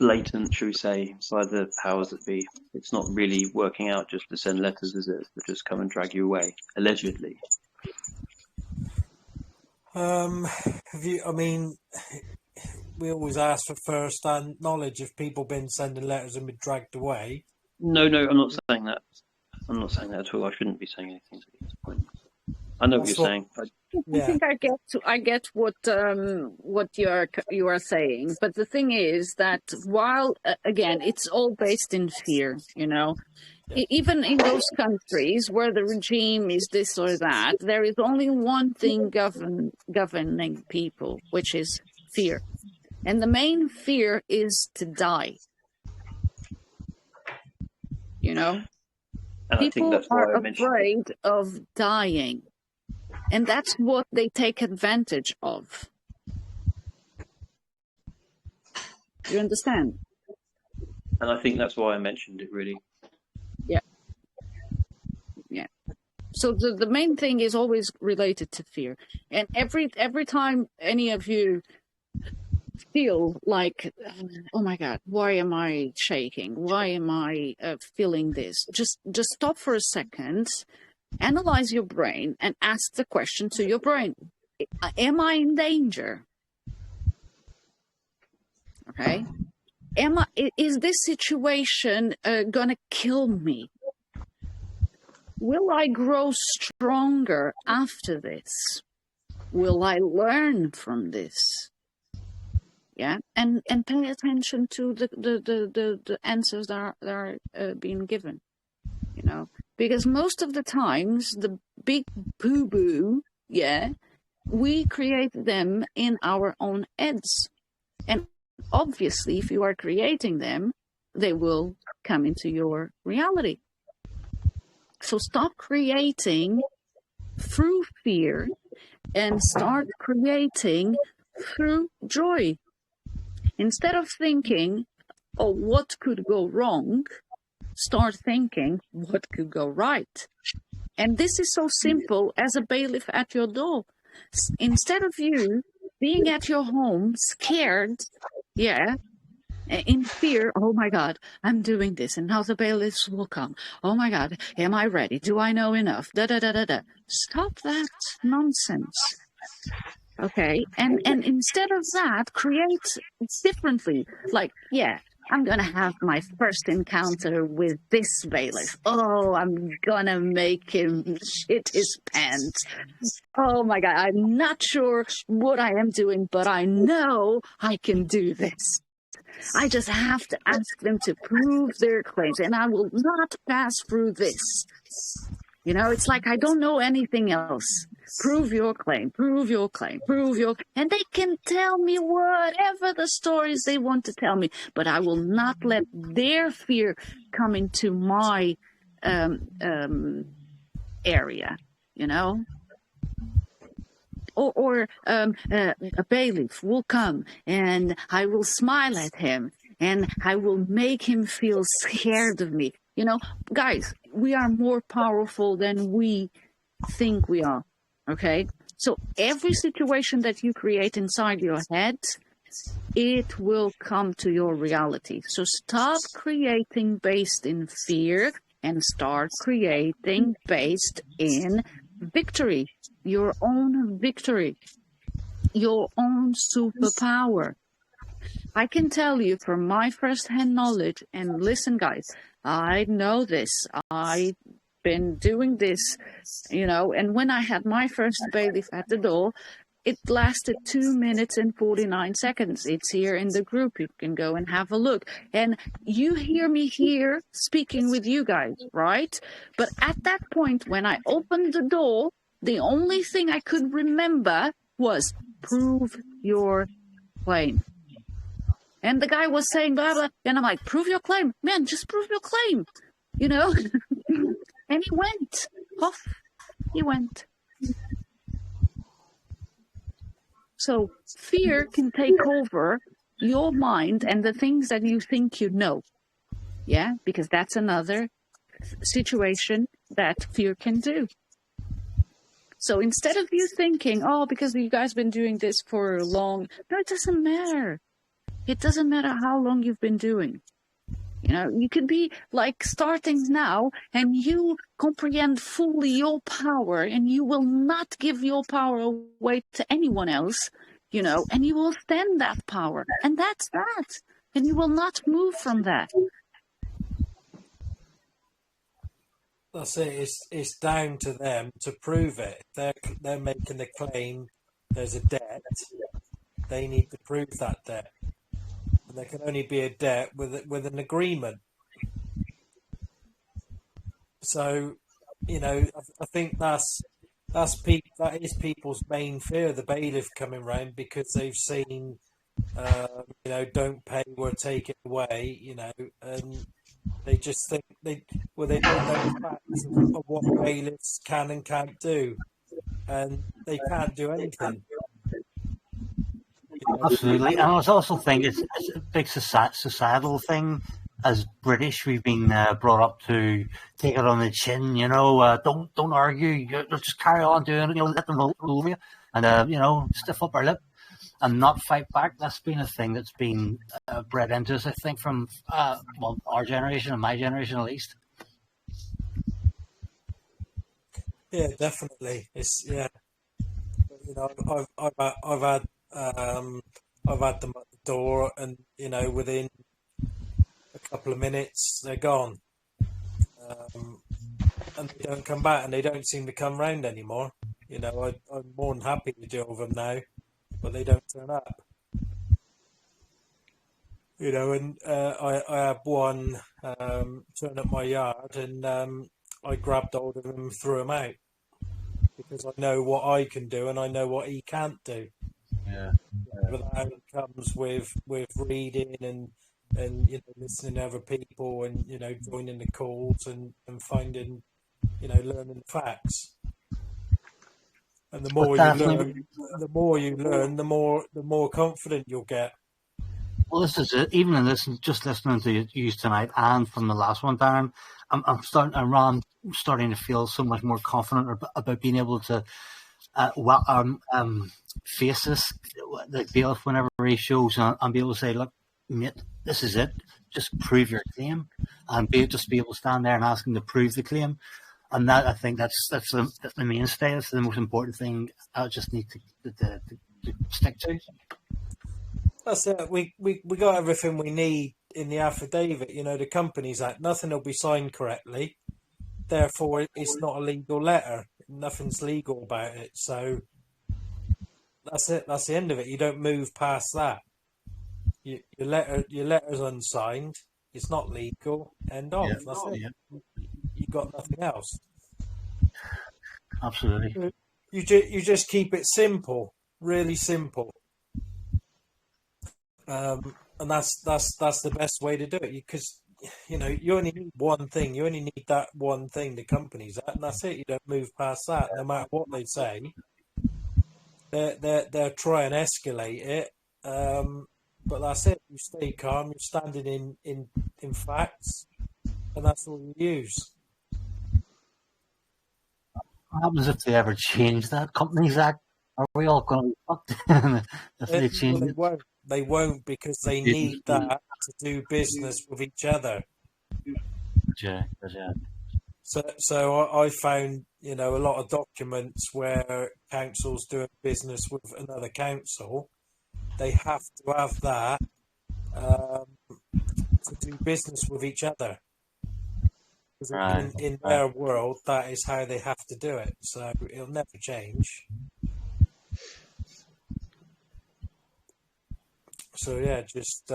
blatant, shall we say, by the powers that be. It's not really working out just to send letters, is it? To just come and drag you away, allegedly. I mean, we always ask for first-hand knowledge. If people been sending letters and been dragged away. No, I'm not saying that. I'm not saying that at all. I shouldn't be saying anything to this point. I know what you're saying. I think I get what you are saying, but the thing is that while again it's all based in fear, you know, even in those countries where the regime is this or that, there is only one thing governing people, which is fear, and the main fear is to die. You know, and people are afraid of dying. And that's what they take advantage of. You understand? And I think that's why I mentioned it, really. Yeah. Yeah. So the main thing is always related to fear. And every time any of you feel like, oh my God, why am I shaking? Why am I feeling this? Just stop for a second, analyze your brain, and ask the question to your brain: am I in danger? Okay. Is this situation gonna kill me? Will I grow stronger after this? Will I learn from this? Yeah, and pay attention to the answers that are being given. You know, because most of the times the big boo boo, yeah, we create them in our own heads, and obviously, if you are creating them, they will come into your reality. So stop creating through fear and start creating through joy. Instead of thinking, oh, what could go wrong, start thinking, what could go right? And this is so simple as a bailiff at your door. Instead of you being at your home scared, yeah, in fear, oh my God, I'm doing this, and now the bailiffs will come. Oh my God, am I ready? Do I know enough? Da da da da da. Stop that nonsense. Okay, and instead of that, create differently. Like, yeah, I'm gonna have my first encounter with this bailiff. Oh, I'm gonna make him shit his pants. Oh my God, I'm not sure what I am doing, but I know I can do this. I just have to ask them to prove their claims, and I will not pass through this. You know, it's like I don't know anything else. Prove your claim, prove your claim, prove your... And they can tell me whatever the stories they want to tell me, but I will not let their fear come into my area, you know? Or a bailiff will come and I will smile at him and I will make him feel scared of me. You know, guys, we are more powerful than we think we are, okay? So every situation that you create inside your head, it will come to your reality. So stop creating based in fear and start creating based in victory. Your own victory, your own superpower. I can tell you from my first-hand knowledge, and listen, guys, I know this. I've been doing this, you know, and when I had my first bailiff at the door, it lasted 2 minutes and 49 seconds. It's here in the group. You can go and have a look. And you hear me here speaking with you guys, right? But at that point, when I opened the door, the only thing I could remember was prove your claim. And the guy was saying blah, blah. And I'm like, prove your claim. Man, just prove your claim. You know? And he went. Off he went. So fear can take over your mind and the things that you think you know. Yeah? Because that's another situation that fear can do. So instead of you thinking, oh, because you guys been doing this for long, no, it doesn't matter. It doesn't matter how long you've been doing. You know, you could be like starting now and you comprehend fully your power and you will not give your power away to anyone else, you know, and you will stand that power. And that's that. And you will not move from that. That's it. It's down to them to prove it. They're making the claim. There's a debt. They need to prove that debt, and there can only be a debt with an agreement. So, you know, I think that is people's main fear. The bailiff coming round because they've seen, you know, don't pay, we'll take it away. You know, and they just think they don't know the facts of what bailiffs can and can't do, and they can't do anything. You Absolutely, and I also think it's a big societal thing. As British, we've been brought up to take it on the chin. Don't argue. Just carry on doing it. Let them roll over you, and stiff up our lip and not fight back. That's been a thing that's been bred into us, I think, from our generation and my generation at least. Yeah, definitely. I've had them at the door, and within a couple of minutes they're gone, and they don't come back, and they don't seem to come round anymore. I'm more than happy to deal with them now, but they don't turn up. And I had one turn up my yard, and I grabbed hold of him and threw him out because I know what I can do and I know what he can't do. Yeah. But that comes with reading and listening to other people and joining the calls and finding learning facts. And the more you learn, the more confident you'll get. Well, this is it. Even in this, just listening to you tonight and from the last one, Darren, I'm starting to feel so much more confident about being able to face this, like bailiff whenever he shows, and be able to say, "Look, mate, this is it. Just prove your claim," and be able to stand there and ask him to prove the claim. And that, I think, that's the mainstay. That's the most important thing. I just need to stick to. That's it. We got everything we need in the affidavit. The Companies Act. Nothing will be signed correctly. Therefore, it's not a legal letter. Nothing's legal about it. So that's it. That's the end of it. You don't move past that. Your letter's unsigned. It's not legal. End of. That's it. Yeah. You got nothing else. Absolutely. You just keep it simple, really simple. And that's the best way to do it, because you only need one thing. You only need that one thing, the Companies Act, and that's it. You don't move past that, no matter what they say. They'll try and escalate it, but that's it. You stay calm. You're standing in facts, and that's all you use. What happens if they ever change that Companies Act? Are we all going to be fucked if they change it? They won't, because they need that to do business with each other. Yeah. So I found a lot of documents where councils doing business with another council, they have to have that to do business with each other. Because in their world, that is how they have to do it. So it'll never change. So yeah, just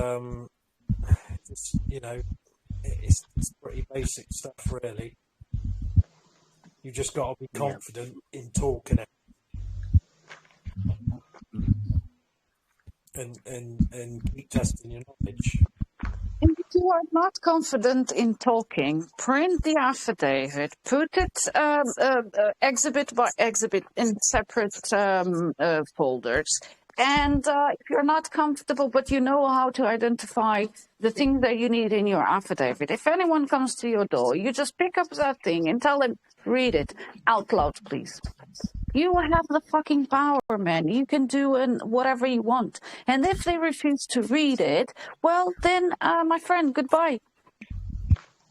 it's pretty basic stuff, really. You just got to be confident in talking it, and keep testing your knowledge. And if you are not confident in talking, print the affidavit, put it exhibit by exhibit in separate folders. And if you're not comfortable, but you know how to identify the thing that you need in your affidavit, if anyone comes to your door, you just pick up that thing and tell them, read it out loud, please. You have the fucking power, man. You can do whatever you want. And if they refuse to read it, well, then, my friend, goodbye.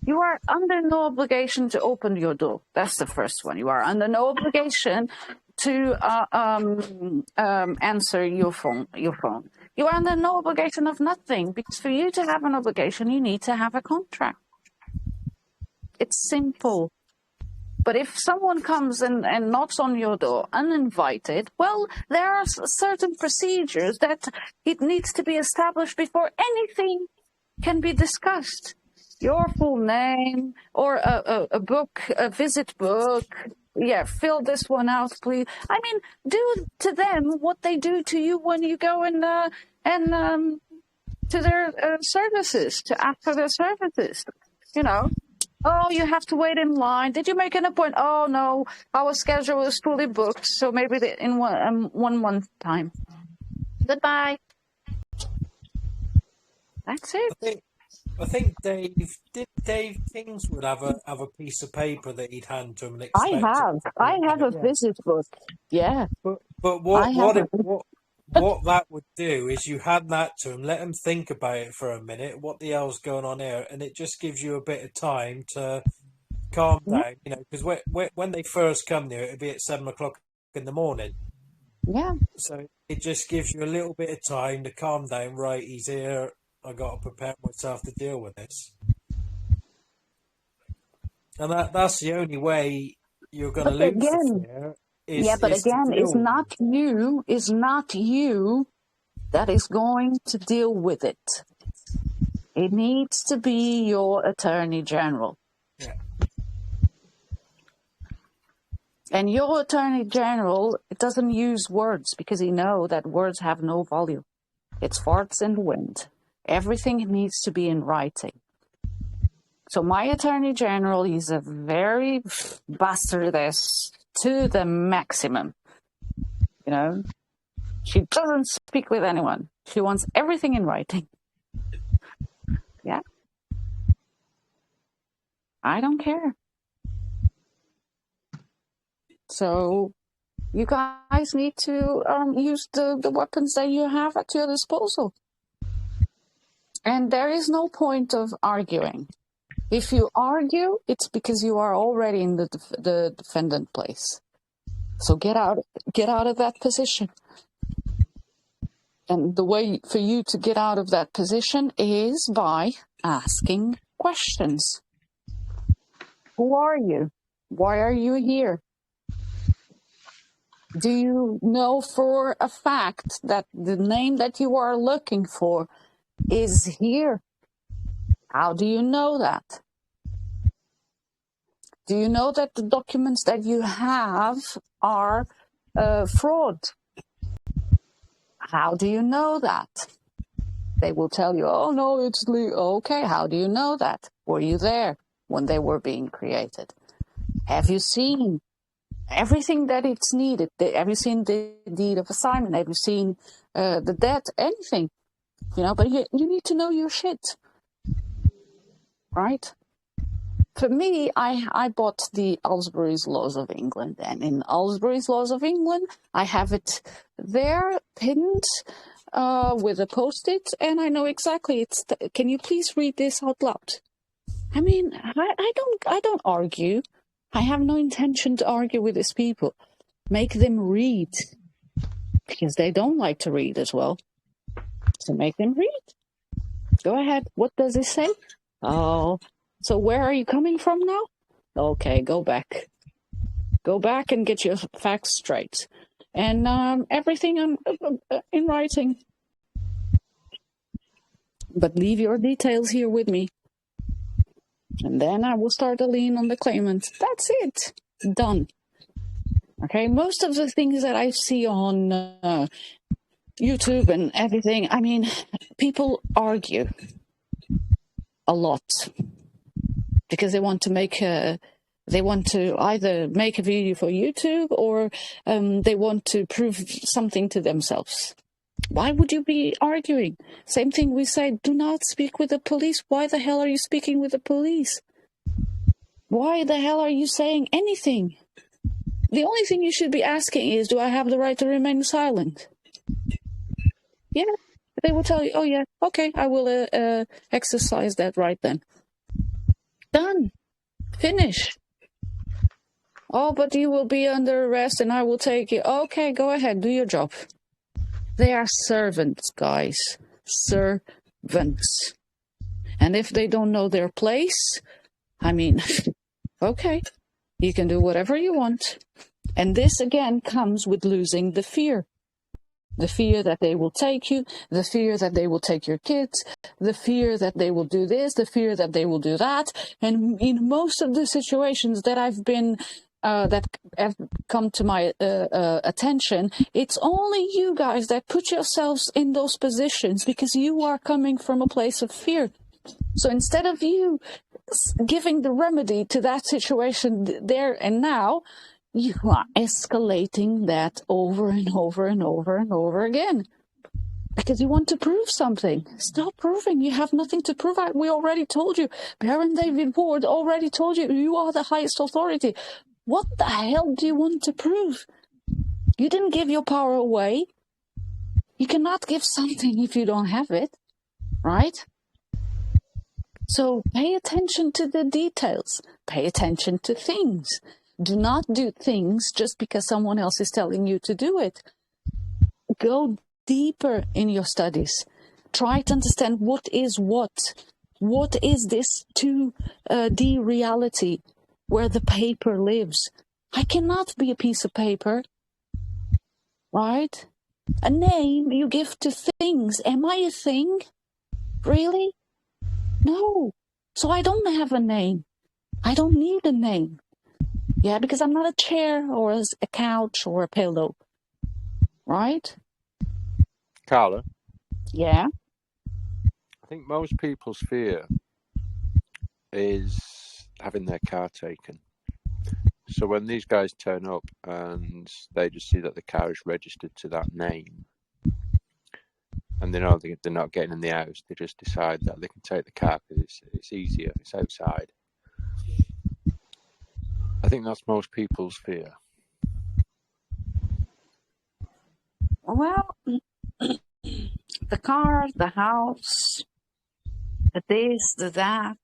You are under no obligation to open your door. That's the first one. You are under no obligation to answer your phone. You are under no obligation of nothing, because for you to have an obligation, you need to have a contract. It's simple. But if someone comes and knocks on your door uninvited, well, there are certain procedures that it needs to be established before anything can be discussed. Your full name, or a book, a visit book. Yeah, fill this one out, please. I mean, do to them what they do to you when you go and to their services, to ask for their services. Oh, you have to wait in line. Did you make an appointment? Oh, no, our schedule is fully booked, so maybe in 1 month time. Goodbye. That's it. I think Dave Kingswood have a piece of paper that he'd hand to him and I expect him to have fill a it. Yeah. visit book. Yeah. But I have what that would do is you hand that to him, let him think about it for a minute. What the hell's going on here? And it just gives you a bit of time to calm down. You know, because when they first come there, it'd be at 7 o'clock in the morning. Yeah. So it just gives you a little bit of time to calm down. Right, he's here. I got to prepare myself to deal with this. And that's the only way you're going to lose the fear. But again, it's not you that is going to deal with it. It needs to be your Attorney General. Yeah. And your Attorney General, it doesn't use words because he knows that words have no value. It's farts in the wind. Everything needs to be in writing. So my Attorney General, he's a very bastardess to the maximum. You know, she doesn't speak with anyone. She wants everything in writing. Yeah. I don't care. So you guys need to use the weapons that you have at your disposal. And there is no point of arguing. If you argue, it's because you are already in the defendant place. So get out of that position. And the way for you to get out of that position is by asking questions. Who are you? Why are you here? Do you know for a fact that the name that you are looking for is here? How do you know that? Do you know that the documents that you have are fraud? How do you know that? They will tell you, oh no, it's legal. Okay, how do you know that? Were you there when they were being created? Have you seen everything that it's needed? Have you seen the deed of assignment? Have you seen the debt? Anything? You know, but you need to know your shit. Right? For me, I bought the Aylesbury's Laws of England, and in Aylesbury's Laws of England, I have it there pinned with a post-it, and I know exactly can you please read this out loud? I mean, I don't argue. I have no intention to argue with these people. Make them read, because they don't like to read as well. So make them read. Go ahead. What does it say? Oh, so where are you coming from now? Okay, go back. Go back and get your facts straight. And everything in writing. But leave your details here with me. And then I will start a lien on the claimant. That's it. Done. Okay, most of the things that I see on YouTube and everything, I mean, people argue a lot because they want to either make a video for YouTube or they want to prove something to themselves. Why would you be arguing? Same thing we say, do not speak with the police. Why the hell are you speaking with the police? Why the hell are you saying anything? The only thing you should be asking is, do I have the right to remain silent? Yeah, they will tell you, oh yeah, okay, I will exercise that right then. Done. Finish. Oh, but you will be under arrest and I will take you. Okay, go ahead, do your job. They are servants, guys. Servants. And if they don't know their place, I mean, okay, you can do whatever you want. And this, again, comes with losing the fear. The fear that they will take you, the fear that they will take your kids, the fear that they will do this, the fear that they will do that. And in most of the situations that I've been that have come to my attention, it's only you guys that put yourselves in those positions because you are coming from a place of fear. So instead of you giving the remedy to that situation there and now, you are escalating that over and over and over and over again. because you want to prove something. Stop proving. You have nothing to prove. We already told you. Baron David Ward already told you. You are the highest authority. What the hell do you want to prove? You didn't give your power away. You cannot give something if you don't have it, right? So pay attention to the details. Pay attention to things. Do not do things just because someone else is telling you to do it. Go deeper in your studies. Try to understand what is what. What is this 2D reality where the paper lives? I cannot be a piece of paper, right? A name you give to things. Am I a thing? Really? No. So I don't have a name. I don't need a name. Yeah, because I'm not a chair or a couch or a pillow. Right? Carla? Yeah? I think most people's fear is having their car taken. So when these guys turn up and they just see that the car is registered to that name, and they know they're not getting in the house, they just decide that they can take the car because it's easier, it's outside. I think that's most people's fear. Well, the car, the house, the this, the that,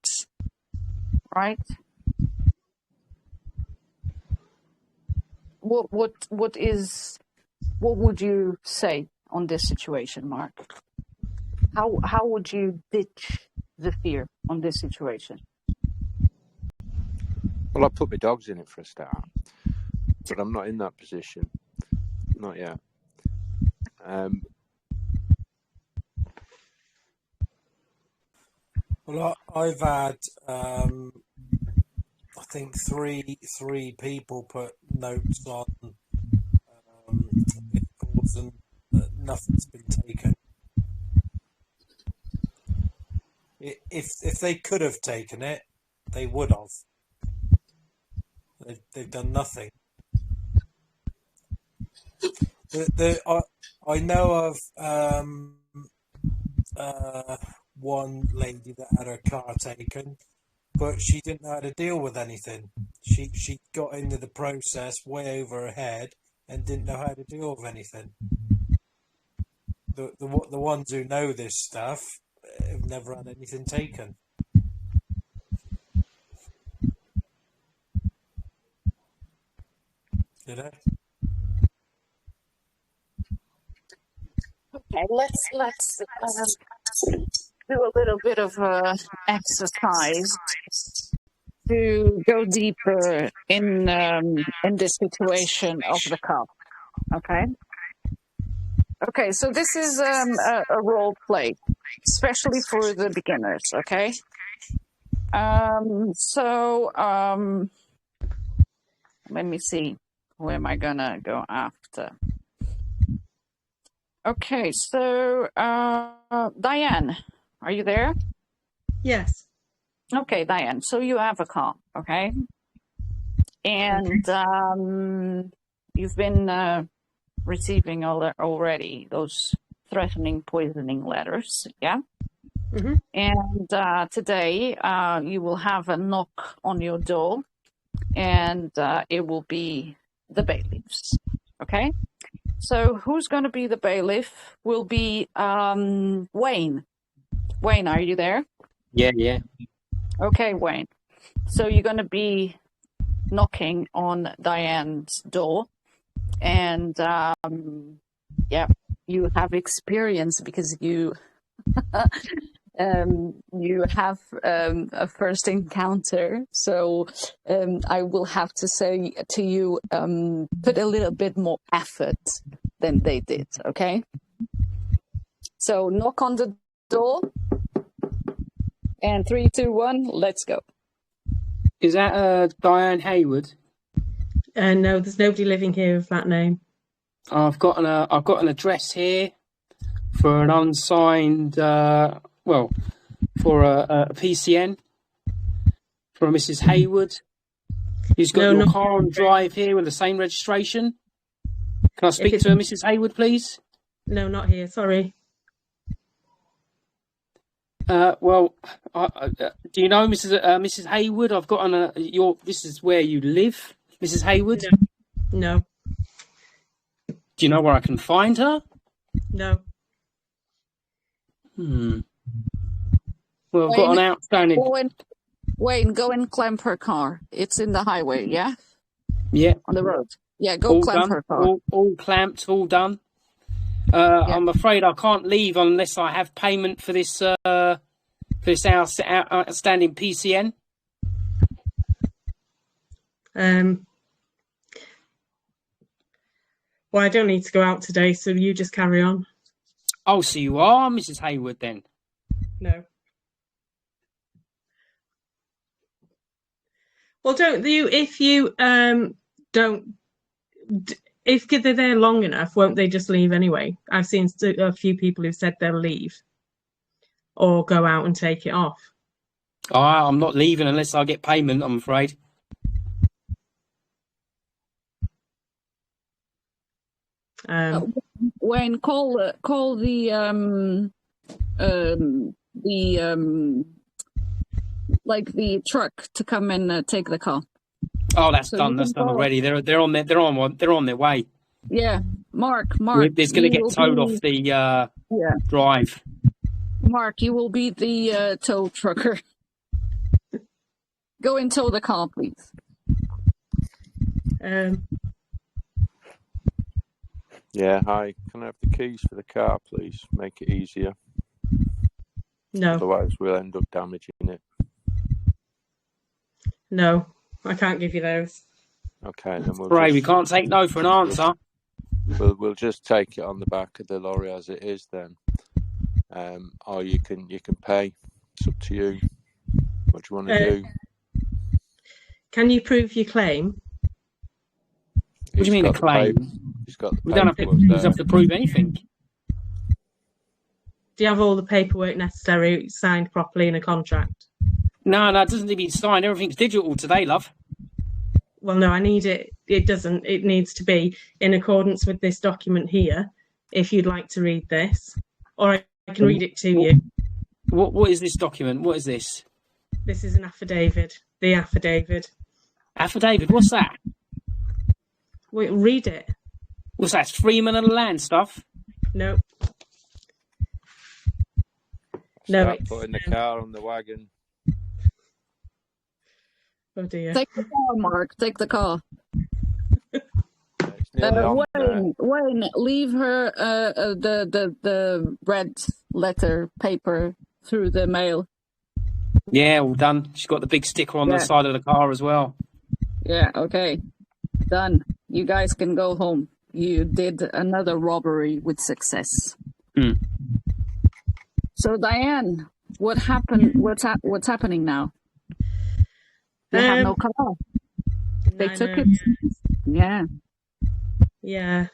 right? What would you say on this situation, Mark? How would you ditch the fear on this situation? Well, I put my dogs in it for a start, but I'm not in that position. Not yet. Well, I've had, I think three people put notes on vehicles and nothing's been taken. If they could have taken it, they would have. They've done nothing. I know of one lady that had her car taken, but she didn't know how to deal with anything. She got into the process way over her head and didn't know how to deal with anything. The ones who know this stuff have never had anything taken. You know? Okay, let's do a little bit of exercise to go deeper in this situation of the cup. Okay. Okay, so this is a role play, especially for the beginners. Okay. Let me see. Where am I gonna go after? Okay, so Diane, are you there? Yes. Okay, Diane. So you have a car, okay? And you've been receiving already those threatening, poisoning letters, yeah? Mm-hmm. And today you will have a knock on your door, and it will be the bailiffs, okay? So who's going to be the bailiff will be Wayne. Wayne, are you there? Yeah. Okay, Wayne. So you're going to be knocking on Diane's door. And, you have experience because you you have a first encounter. So I will have to say to you, put a little bit more effort than they did, okay? So knock on the door. And 3, 2, 1, let's go. Is that Diane Hayward? No, there's nobody living here with that name. I've got an address here for an unsigned, for a PCN for a Mrs. Hayward. Who's got your car on drive here with the same registration? Can I speak to her, Mrs. Hayward, please? No, not here. Sorry. Well, do you know Mrs. Hayward? I've got on this is where you live, Mrs. Hayward. No. Do you know where I can find her? No. Well, I've got an outstanding. Wayne, go and clamp her car. It's in the highway, yeah? Yeah. On the road. Yeah, go all clamp done. her car. All clamped, all done. I'm afraid I can't leave unless I have payment for this outstanding PCN. Well, I don't need to go out today, so you just carry on. Oh, so you are Mrs. Hayward then? No. Well, don't you? If you don't, if they're there long enough, won't they just leave anyway? I've seen a few people who said they'll leave or go out and take it off. I'm not leaving unless I get payment, I'm afraid. Wayne, call the truck to come and take the car. Oh, that's done. That's done already. They're on their way. Yeah, Mark. It's going to get towed off the drive. Mark, you will be the tow trucker. Go and tow the car, please. Yeah, hi. Can I have the keys for the car, please? Make it easier. No. Otherwise, we'll end up damaging it. No, I can't give you those. Okay, then we can't take no for an answer. We'll just take it on the back of the lorry as it is then. Or you can pay. It's up to you. What do you want to do? Can you prove your claim? What do you mean a claim? We don't have to prove anything. Do you have all the paperwork necessary signed properly in a contract? No, it doesn't need to be signed. Everything's digital today, love. Well, no, I need it. It doesn't. It needs to be in accordance with this document here, if you'd like to read this. Or I can read it to you. What is this document? What is this? This is an affidavit. The affidavit. Affidavit? What's that? Wait, read it. What's that? Freeman of the land stuff? No. Start putting the car on the wagon. Oh dear. Take the car, Mark. Take the car. Wayne, leave her the red letter paper through the mail. Yeah, all done. She's got the big sticker on the side of the car as well. Yeah, okay. Done. You guys can go home. You did another robbery with success. So, Diane, what happened? What's happening now? They have no car. They took it. Yeah. Yeah.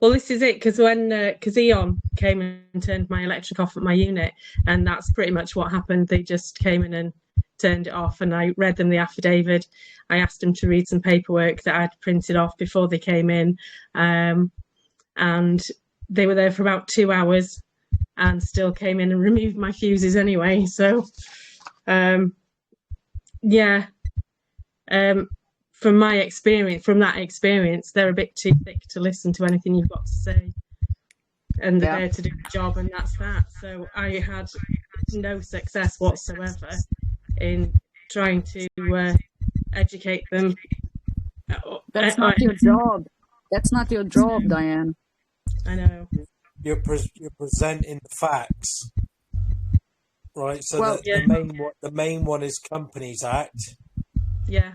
Well, this is it, because Eon came and turned my electric off at my unit, and that's pretty much what happened. They just came in and turned it off, and I read them the affidavit. I asked them to read some paperwork that I'd printed off before they came in, and they were there for about 2 hours and still came in and removed my fuses anyway. So, yeah. From that experience, they're a bit too thick to listen to anything you've got to say, and they're there to do the job, and that's that. So I had no success whatsoever in trying to educate them. That's not your job. That's not your job, Diane. I know. You're presenting the facts, right? So the main one is Companies Act. Yeah.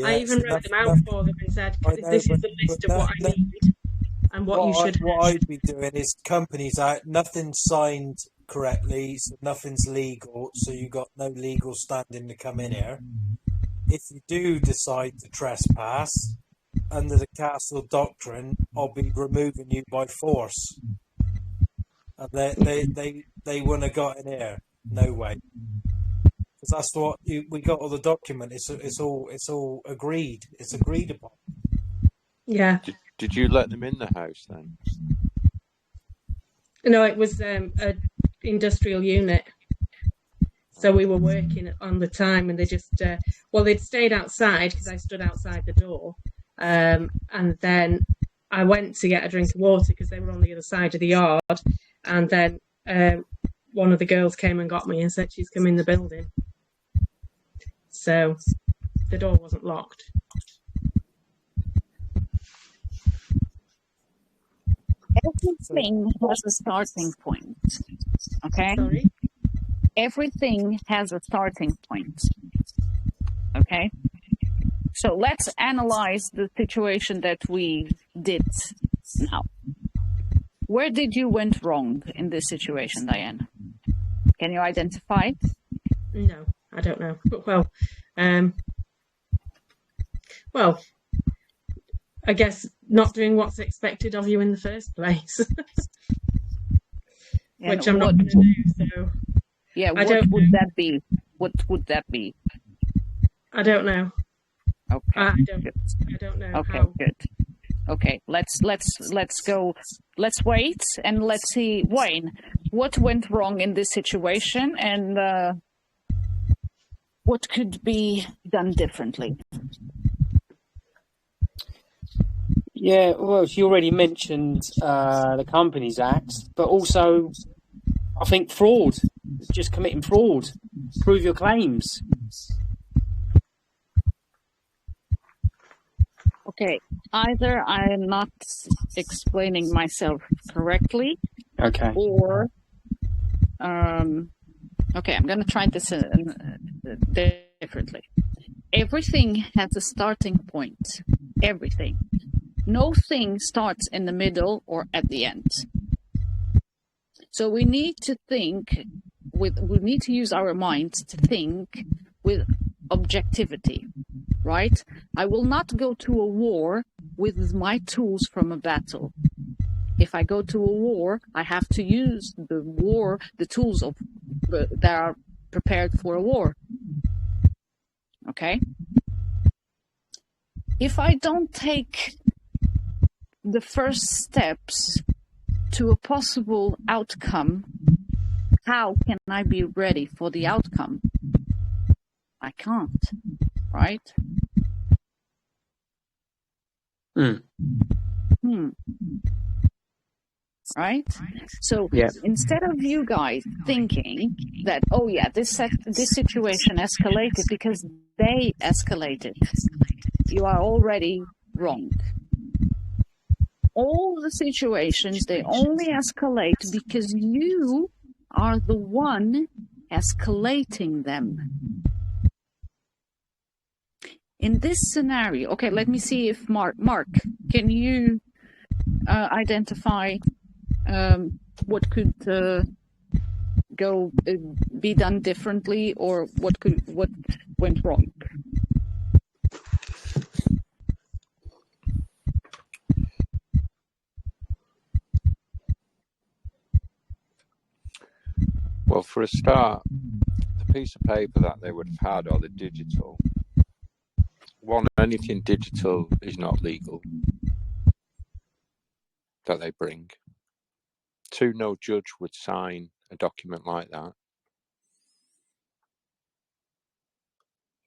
I even wrote them out for them and said, this is the list of what I need and what you should have. What I'd be doing is Companies Act, nothing's signed correctly, so nothing's legal, so you got no legal standing to come in here. If you do decide to trespass, under the Castle Doctrine, I'll be removing you by force. And they wouldn't have got in here. No way. Because that's what we got all the document. It's all agreed. It's agreed upon. Yeah. Did you let them in the house then? No, it was industrial unit. So we were working on the time, and they just, they'd stayed outside because I stood outside the door. And then I went to get a drink of water because they were on the other side of the yard. And then one of the girls came and got me and said she's come in the building. So the door wasn't locked. Everything has a starting point. Okay? Sorry? Everything has a starting point. Okay? So let's analyze the situation that we did now. Where did you went wrong in this situation, Diane? Can you identify? No, I don't know. But well, I guess not doing what's expected of you in the first place. Which I'm not going to do, so... Yeah, what would that be? What would that be? I don't know. Okay. I don't know. Okay, how... good. Okay, let's go. Let's wait and let's see, Wayne, what went wrong in this situation and what could be done differently? Yeah, well, she already mentioned the Companies Act, but also, I think fraud, just committing fraud, prove your claims. Okay, either I'm not explaining myself correctly, okay, or okay, I'm going to try this differently. Everything has a starting point. Everything. No thing starts in the middle or at the end. So we need to think we need to use our minds to think with objectivity, right? I will not go to a war with my tools from a battle. If I go to a war, I have to use the tools that are prepared for a war. Okay? If I don't take the first steps to a possible outcome, how can I be ready for the outcome? I can't, right? Right? So yeah. Instead of you guys thinking that, oh yeah, this situation escalated because they escalated, you are already wrong. All the situations, they only escalate because you are the one escalating them. In this scenario, okay, let me see if Mark, can you identify what could be done differently, or what went wrong? Well, for a start, the piece of paper that they would have had, or the digital, one, anything digital is not legal that they bring. Two, no judge would sign a document like that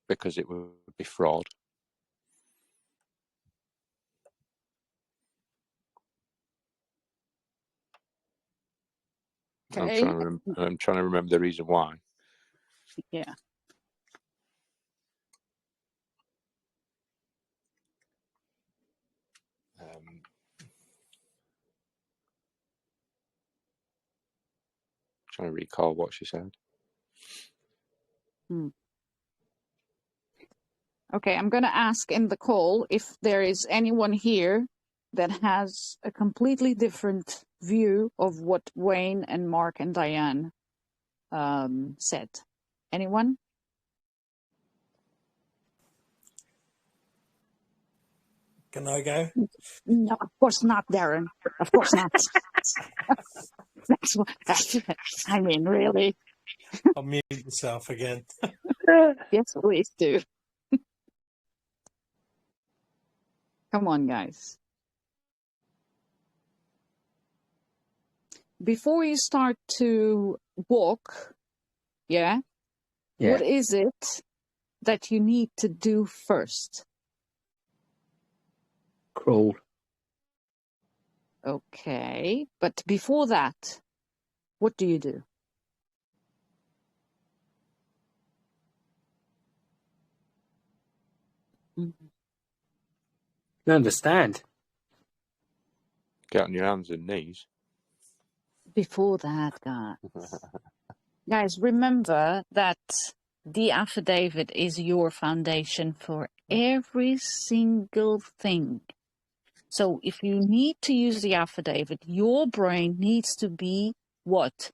because it would be fraud. Okay. I'm trying to remember the reason why. Yeah. Trying to recall what she said. Okay, I'm going to ask in the call if there is anyone here that has a completely different view of what Wayne and Mark and Diane said. Anyone? Can I go? No, of course not, Darren. Of course not. That's what, I mean, really. I'll mute myself again. Yes, please do. Come on, guys. before you start to walk, yeah, what is it that you need to do first? Crawl. Okay, but before that, what do you do? I understand. Get on your hands and knees. Before that, guys, remember that the affidavit is your foundation for every single thing. So if you need to use the affidavit, your brain needs to be what?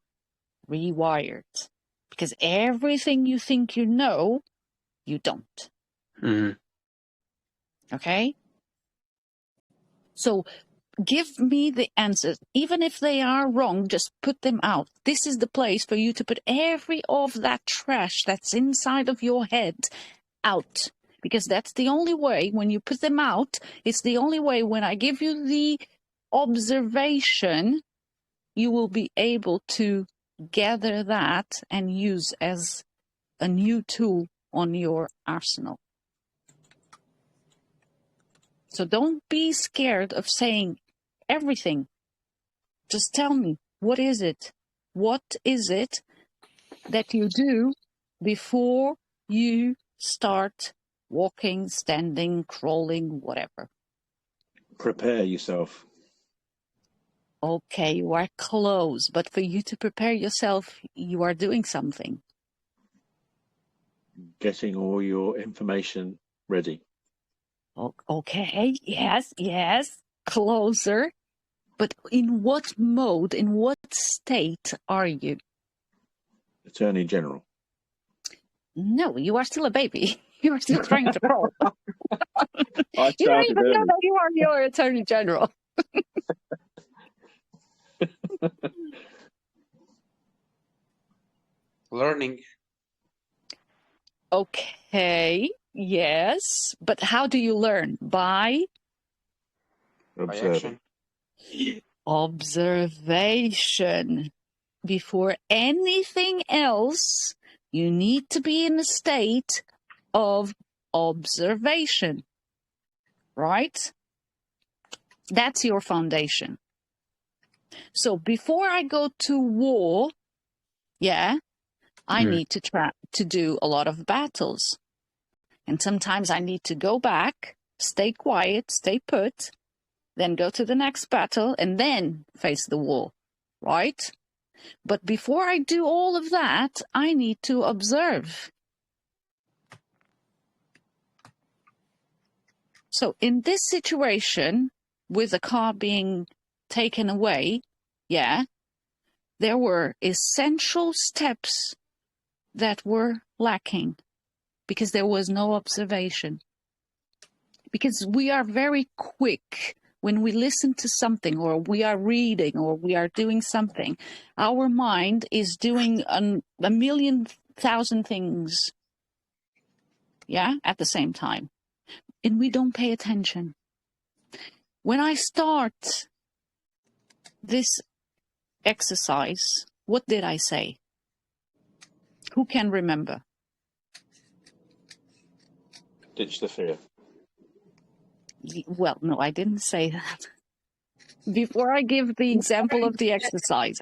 Rewired. Because everything you think you know, you don't. Okay? So give me the answers. Even if they are wrong, just put them out. This is the place for you to put every of that trash that's inside of your head out. Because that's the only way, when you put them out, it's the only way when I give you the observation, you will be able to gather that and use as a new tool on your arsenal. So don't be scared of saying everything. Just tell me, what is it? What is it that you do before you start walking, standing, crawling, whatever? Prepare yourself. Okay, you are close, but for you to prepare yourself, you are doing something. Getting all your information ready. Okay, yes, closer. But in what mode, in what state are you? Attorney General. No, you are still a baby. You are still trying to crawl. I You don't started even know early. that you are your Attorney General. Learning. Okay, yes. But how do you learn? By Observing. observation. Before anything else, you need to be in a state of observation, right? That's your foundation. So before I go to war, I need to do a lot of battles. And sometimes I need to go back, stay quiet, stay put, then go to the next battle, and then face the war, right? But before I do all of that, I need to observe. So in this situation, with the car being taken away, there were essential steps that were lacking because there was no observation. Because we are very quick when we listen to something or we are reading or we are doing something, our mind is doing a million thousand things, at the same time. And we don't pay attention. When I start this exercise, what did I say? Who can remember? Ditch the fear. Well, no, I didn't say that. Before I give the example of the exercise,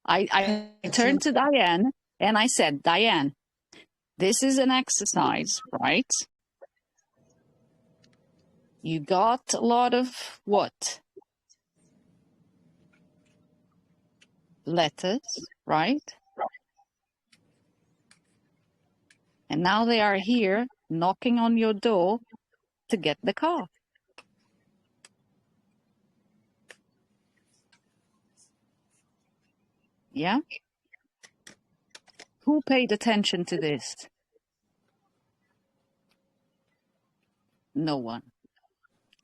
I turned to Diane and I said, Diane, this is an exercise, right? You got a lot of what? Letters, right? And now they are here knocking on your door to get the car. Yeah? Who paid attention to this? No one.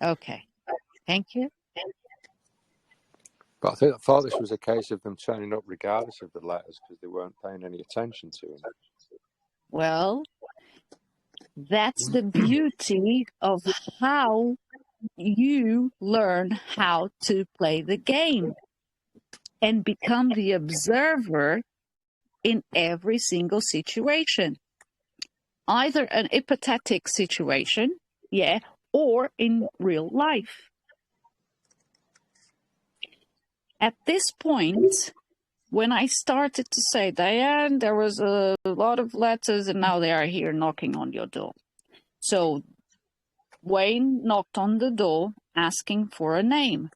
Okay. Thank you. But I thought this was a case of them turning up regardless of the letters because they weren't paying any attention to them. Well, that's the beauty of how you learn how to play the game. and become the observer in every single situation. Either an hypothetical situation, or in real life. At this point, when I started to say, Diane, there was a lot of letters and now they are here knocking on your door. So Wayne knocked on the door asking for a name.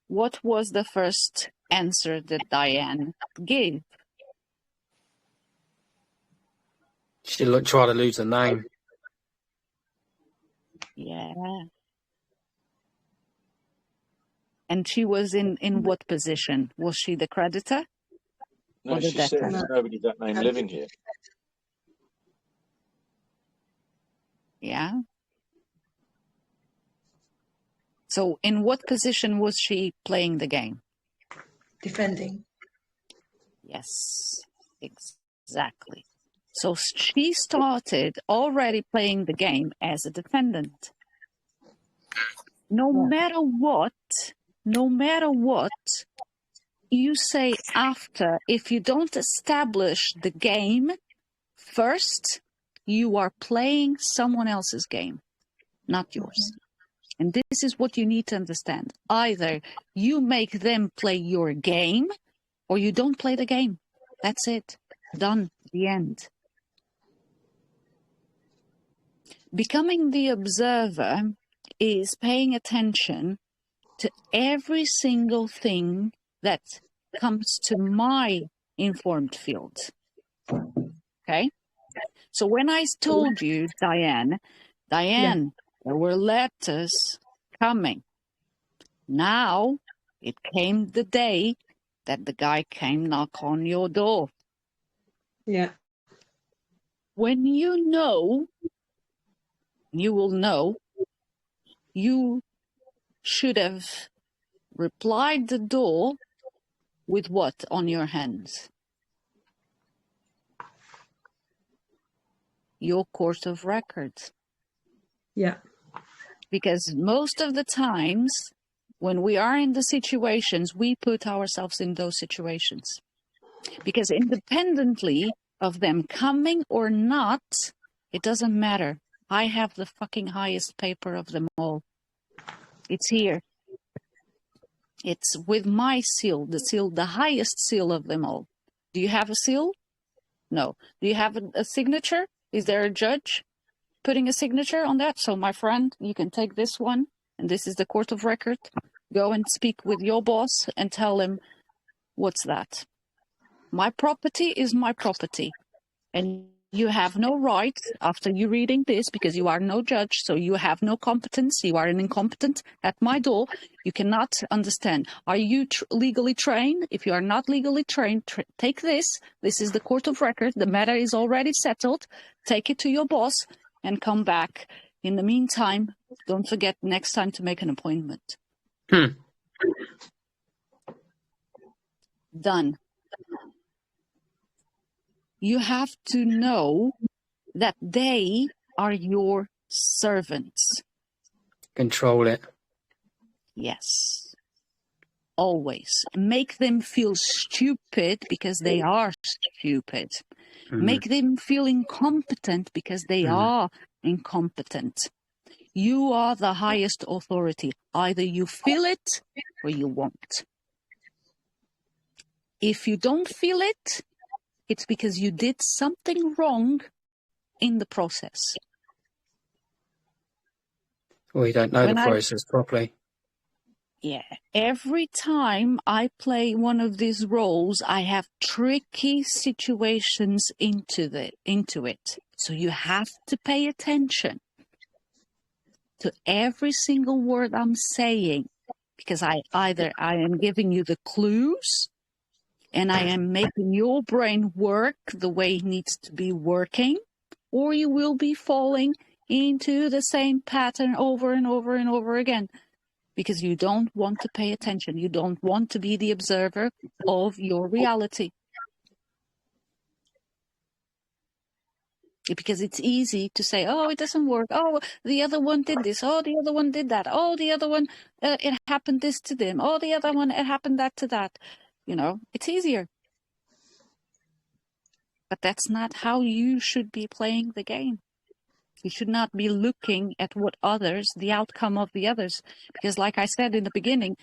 What was the first answer that Diane gave? She tried to lose her name. Yeah. And she was in what position? Was she the creditor? No, she said there's nobody that name living here. Yeah. So in what position was she playing the game? Defending. Yes, exactly. So she started already playing the game as a defendant. No matter what you say after, if you don't establish the game first, you are playing someone else's game, not yours. And this is what you need to understand. Either you make them play your game or you don't play the game. That's it. Done. The end. Becoming the observer is paying attention to every single thing that comes to my informed field. Okay? So when I told you, Diane, there were letters coming. Now it came the day that the guy came knock on your door. Yeah. When you know, you will know, you should have replied the door with what on your hands? Your court of records. Yeah. Because most of the times when we are in the situations, we put ourselves in those situations. Because independently of them coming or not, it doesn't matter. I have the fucking highest paper of them all. It's here. It's with my seal, the highest seal of them all. Do you have a seal? No. Do you have a signature? Is there a judge putting a signature on that? So my friend, you can take this one, and this is the court of record. Go and speak with your boss and tell him, what's that? My property is my property. And you have no right, after you reading this, because you are no judge, so you have no competence, you are an incompetent at my door, you cannot understand. Are you legally trained? If you are not legally trained, take this. This is the court of record. The matter is already settled. Take it to your boss and come back. In the meantime, don't forget next time to make an appointment. Done. You have to know that they are your servants. Control it. Yes. Always. Make them feel stupid because they are stupid. Make them feel incompetent because they are incompetent. You are the highest authority. Either you feel it or you won't. If you don't feel it, it's because you did something wrong in the process. Or you don't know the process properly. Yeah. Every time I play one of these roles, I have tricky situations into it. So you have to pay attention to every single word I'm saying, because I am giving you the clues and I am making your brain work the way it needs to be working, or you will be falling into the same pattern over and over and over again, because you don't want to pay attention. You don't want to be the observer of your reality. Because it's easy to say, oh, it doesn't work. Oh, the other one did this. Oh, the other one did that. Oh, the other one, it happened this to them. Oh, the other one, it happened that to that. it's easier. But that's not how you should be playing the game. You should not be looking at the outcome of the others. Because like I said in the beginning,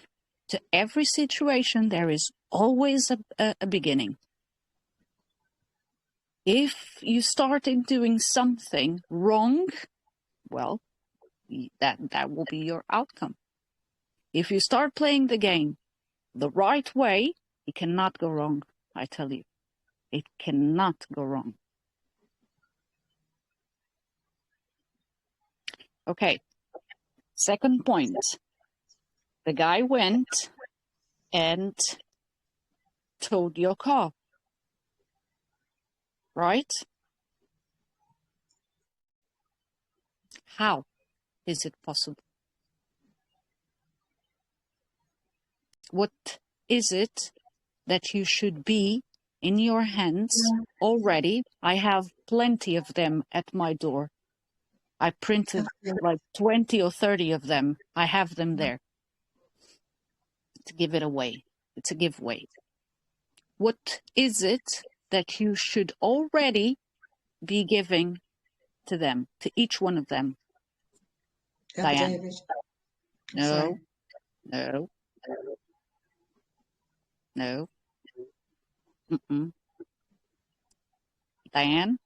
to every situation, there is always a beginning. If you started doing something wrong, well, that will be your outcome. If you start playing the game the right way, it cannot go wrong, I tell you. It cannot go wrong. Okay, second point. The guy went and towed your car, right? How is it possible? What is it that you should be in your hands already? I have plenty of them at my door. I printed like 20 or 30 of them. I have them there to give it away. It's a giveaway. What is it that you should already be giving to them, to each one of them? Diane? No. No. No. Mm-mm. Diane?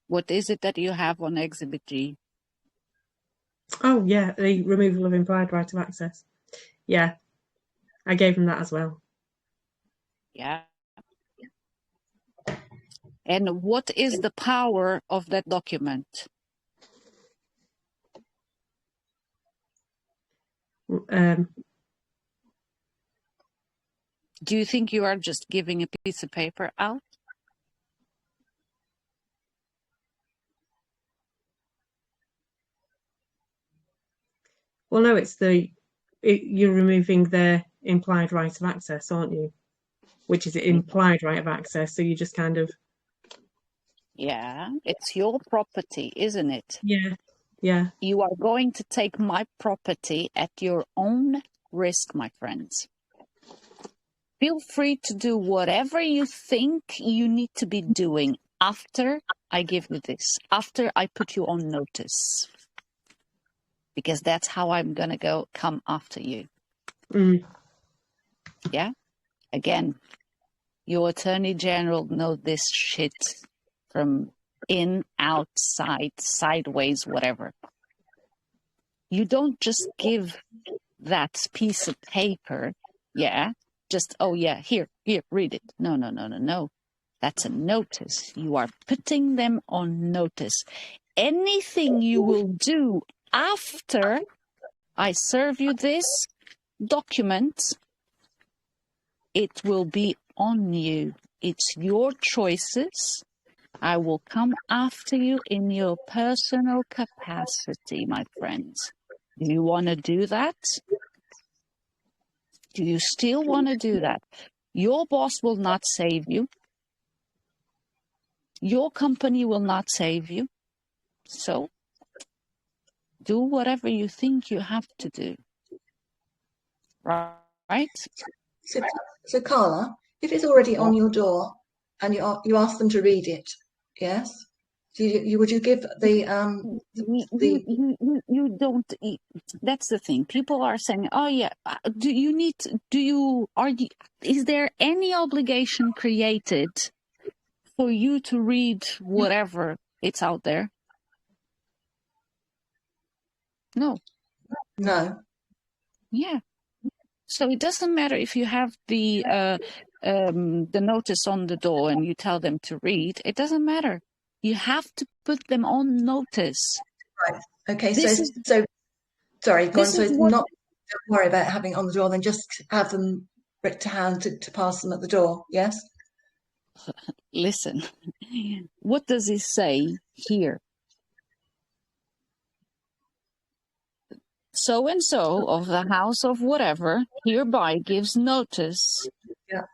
What is it that you have on Exhibit G? Oh, yeah, the removal of implied right of access. Yeah, I gave him that as well. Yeah. And what is the power of that document? Um, Do you think you are just giving a piece of paper out? well, no, you're removing their implied right of access, aren't you? Which is implied right of access, so you just kind of... Yeah, it's your property, isn't it? Yeah, yeah. You are going to take my property at your own risk, my friends. Feel free to do whatever you think you need to be doing after I give you this, after I put you on notice. Because that's how I'm going to come after you. Mm. Yeah? Again, your Attorney General knows this shit from in, outside, sideways, whatever. You don't just give that piece of paper, just, oh yeah, here, read it. No. That's a notice. You are putting them on notice. Anything you will do after I serve you this document, it will be on you. It's your choices. I will come after you in your personal capacity, my friends. Do you want to do that? Do you still want to do that? Your boss will not save you. Your company will not save you. So, do whatever you think you have to do. Right? So Carla, if it's already on your door and you ask them to read it, yes? Would you give the you don't. That's the thing. People are saying, "Oh yeah, is there any obligation created for you to read whatever it's out there?" No. Yeah. So it doesn't matter if you have the notice on the door and you tell them to read. It doesn't matter. You have to put them on notice. Right. Okay. So sorry. Go on. So don't worry about having it on the door. Then just have them written to hand to pass them at the door. Yes. Listen. What does it say here? So and so of the house of whatever hereby gives notice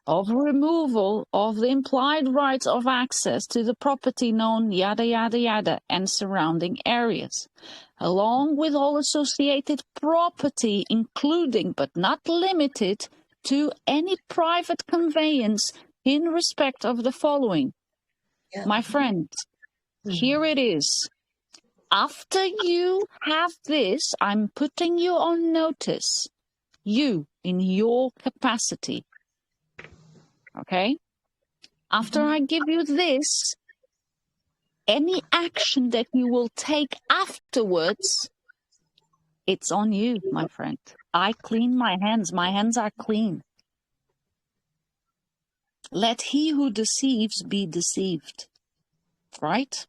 of removal of the implied rights of access to the property known yada yada yada and surrounding areas. along with all associated property, including but not limited to any private conveyance in respect of the following. Yeah. My friend, here it is. After you have this, I'm putting you on notice. You, in your capacity. Okay? After I give you this, any action that you will take afterwards, it's on you, my friend. I clean my hands. My hands are clean. Let he who deceives be deceived. Right?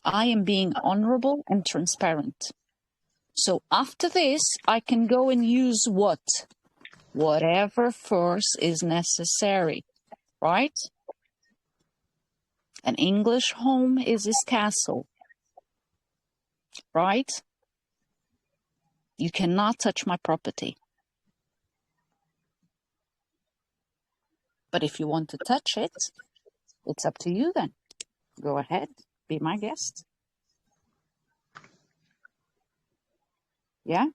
I am being honorable and transparent. So after this, I can go and use what? Whatever force is necessary. Right? An English home is his castle. Right? You cannot touch my property. But if you want to touch it, it's up to you then. Go ahead, be my guest. Yeah?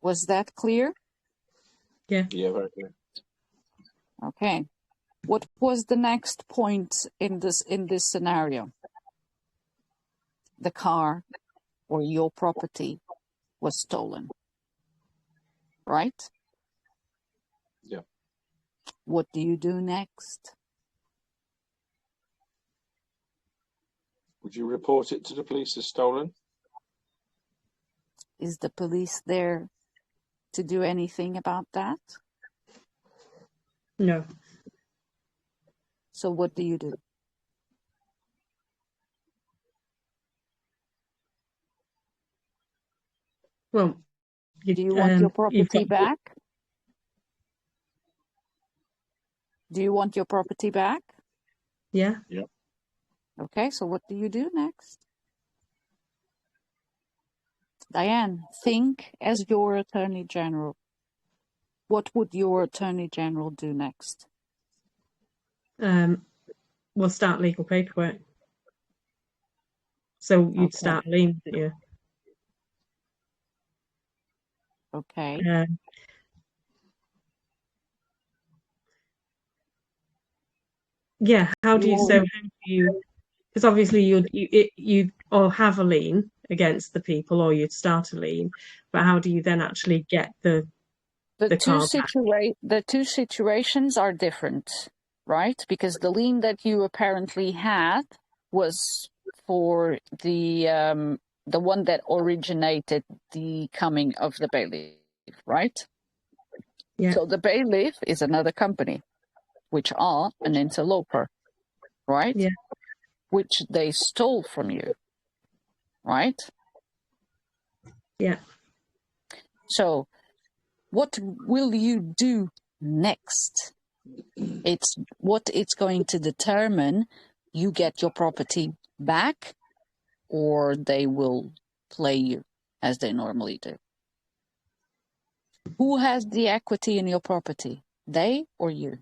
Was that clear? Yeah. Yeah, very clear. Okay. What was the next point in this scenario? The car or your property was stolen. Right? Yeah. What do you do next? Would you report it to the police as stolen? Is the police there to do anything about that? No. So what do you do? Well, Do you want your you've property got back? Do you want your property back? yeah. Yeah. Okay, so what do you do next? Diane, think as your Attorney General. What would your Attorney General do next? We'll start legal paperwork. So you'd Okay. start lien, wouldn't you? Okay. Yeah. How do you? Because obviously you'd all have a lien against the people, or you'd start a lien. But how do you then actually get the car back? The two situations are different, right? Because the lien that you apparently had was for the one that originated the coming of the bailiff, right? Yeah. So the bailiff is another company, which are an interloper, right? Yeah. Which they stole from you, right? Yeah. So what will you do next? It's what it's going to determine you get your property back, or they will play you as they normally do. Who has the equity in your property? They or you?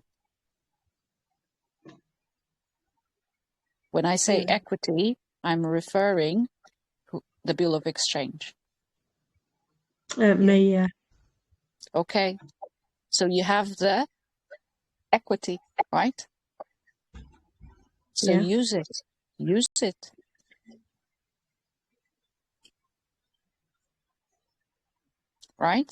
When I say equity, I'm referring to the bill of exchange. Me, yeah. Okay. So you have the equity, right? So Yeah. use it. Use it. Right?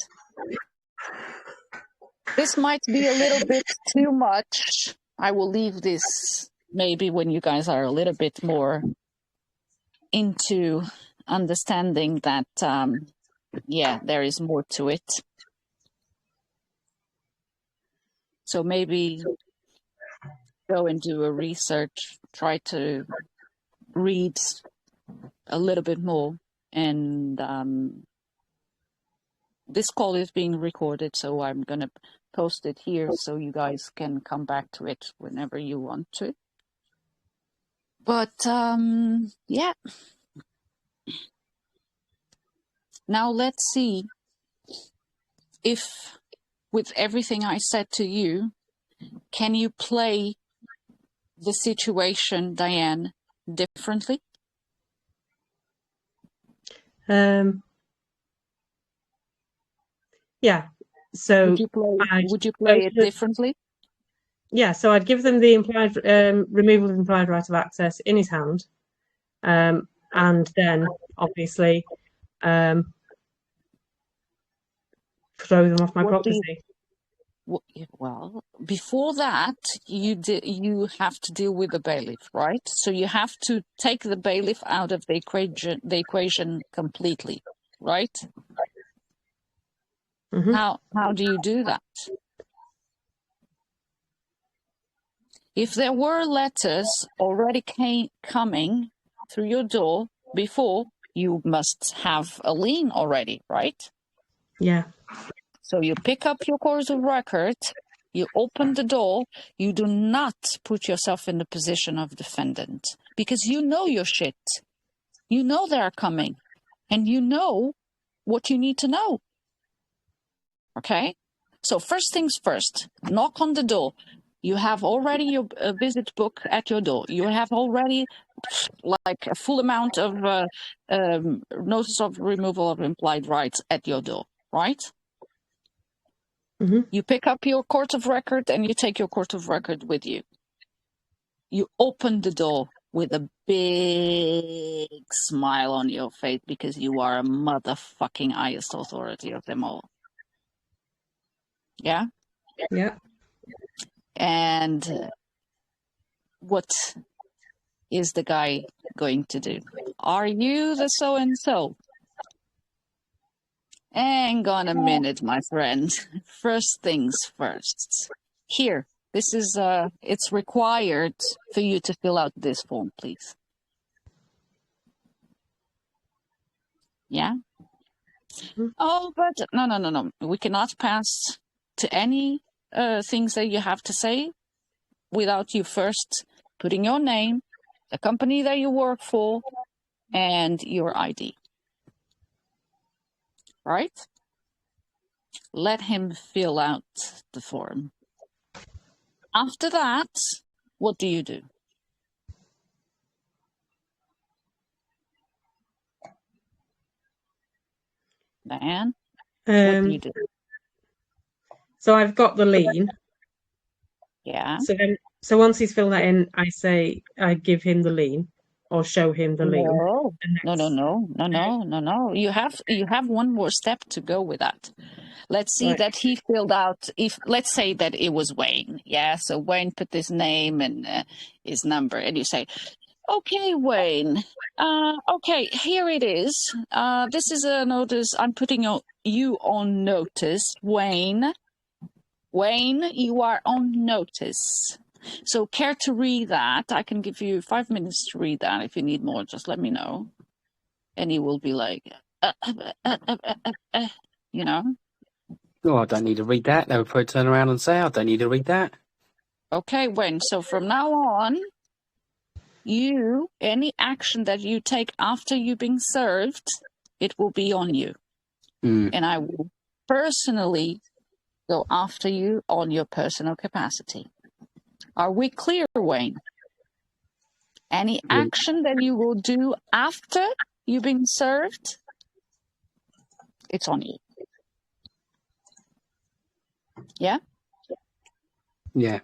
This might be a little bit too much. I will leave this maybe when you guys are a little bit more into understanding that, yeah, there is more to it. So maybe go and do a research, try to read a little bit more. And this call is being recorded, so I'm going to post it here so you guys can come back to it whenever you want to. But yeah, Now let's see if, with everything I said to you, can you play the situation, Diane, differently? Yeah. So would you play it differently? Yeah. So I'd give them the implied removal of implied right of access in his hand, and then obviously throw them off my property. Well, before that, you have to deal with the bailiff, right? So you have to take the bailiff out of the equation completely, right? Mm-hmm. How do you do that? If there were letters already coming through your door before, you must have a lien already, right? Yeah. So you pick up your course of record, you open the door, you do not put yourself in the position of defendant because you know your shit. You know they're coming and you know what you need to know. Okay? So first things first, knock on the door. You have already your visit book at your door. You have already like a full amount of notice of removal of implied rights at your door, right? Mm-hmm. You pick up your court of record and you take your court of record with you. You open the door with a big smile on your face because you are a motherfucking highest authority of them all. Yeah? Yeah. And what is the guy going to do? Are you the so-and-so? Hang on a minute, my friend. First things first. Here, this is, it's required for you to fill out this form, please. Yeah? Mm-hmm. Oh, but no. We cannot pass to any things that you have to say without you first putting your name, the company that you work for, and your ID. Right? Let him fill out the form. After that, what do you do? Diane, what do you do? So I've got the lien. Yeah. So once he's filled that in, I give him the lien or show him the lien. No. You have one more step to go with that. Let's see that he filled out. Let's say that it was Wayne. Yeah. So Wayne put his name and his number, and you say, "Okay, Wayne. Okay, here it is. This is a notice. I'm putting you on notice, Wayne. Wayne, you are on notice. So care to read that? I can give you 5 minutes to read that. If you need more, just let me know." And he will be like, you know. Oh, I don't need to read that. They would probably turn around and say, I don't need to read that. Okay, Wayne. So from now on, any action that you take after you've been served, it will be on you. And I will personally go after you on your personal capacity. Are we clear, Wayne? Any action that you will do after you've been served, it's on you. Yeah? Yeah.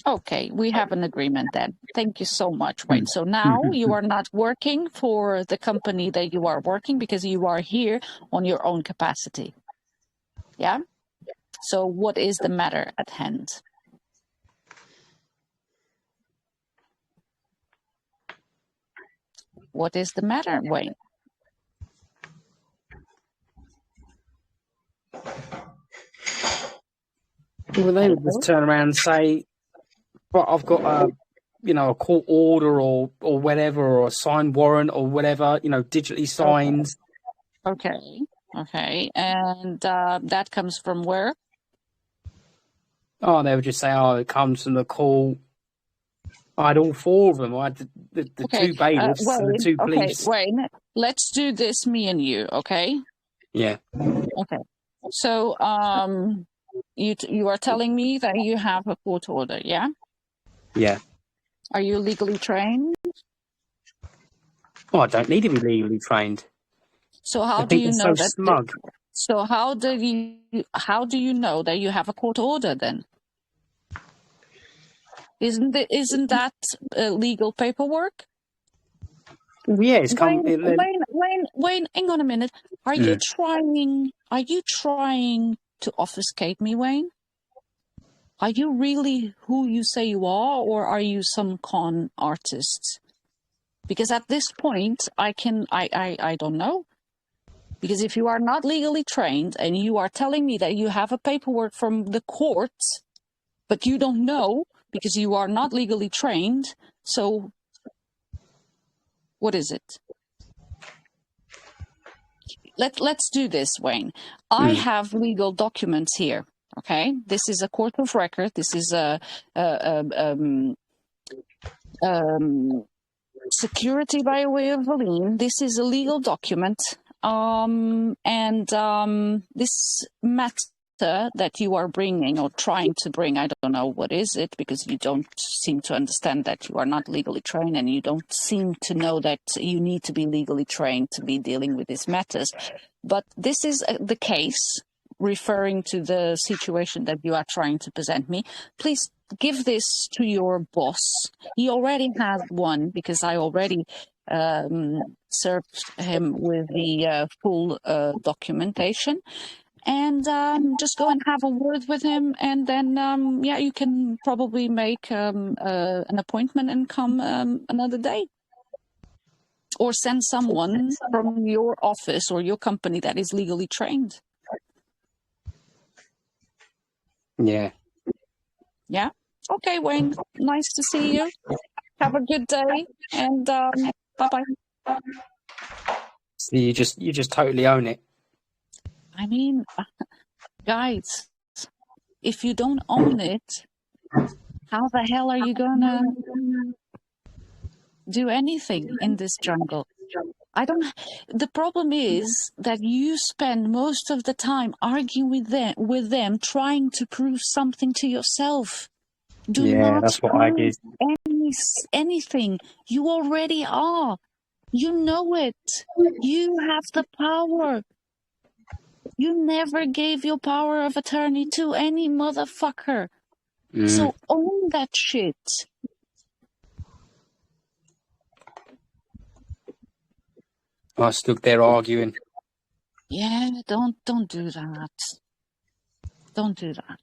Okay, we have an agreement then. Thank you so much, Wayne. So now you are not working for the company that you are working because you are here on your own capacity. Yeah? So what is the matter at hand? What is the matter, Wayne? Well, they would just turn around and say, "But I've got a court order or whatever, or a signed warrant or whatever, digitally signed." Okay. And that comes from where? Oh, they would just say, "Oh, it comes from the court." I had all four of them. I had the Okay, two bailiffs and the Wayne. two Okay, police. Wayne. Let's do this, me and you. Okay. Yeah. Okay. So, you are telling me that you have a court order, yeah? Yeah. Are you legally trained? Oh, I don't need to be legally trained. So how I do think you they're know so that? smug. So how do you know that you have a court order then? Isn't that legal paperwork? Yeah, it's come. Wayne, hang on a minute. Are you trying to obfuscate me, Wayne? Are you really who you say you are, or are you some con artist? Because at this point, I don't know. Because if you are not legally trained and you are telling me that you have a paperwork from the courts, but you don't know because you are not legally trained, so what is it? Let's do this, Wayne. I have legal documents here. Okay, this is a court of record. This is a security by way of a lien. This is a legal document, this matter that you are bringing or trying to bring, I don't know what is it, because you don't seem to understand that you are not legally trained, and you don't seem to know that you need to be legally trained to be dealing with these matters. But this is the case referring to the situation that you are trying to present me. Please give this to your boss. He already has one, because I already served him with the full documentation. And just go and have a word with him, and then you can probably make an appointment and come another day, or send someone from your office or your company that is legally trained. Yeah. Yeah. Okay, Wayne. Nice to see you. Have a good day, and bye-bye. So you just totally own it. I mean, guys, if you don't own it, how the hell are you gonna do anything in this jungle? The problem is that you spend most of the time arguing with them, trying to prove something to yourself. Do not that's what I did. anything. You already are. You know it. You have the power. You never gave your power of attorney to any motherfucker. So own that shit. I stood there arguing. Yeah, don't do that. Don't do that.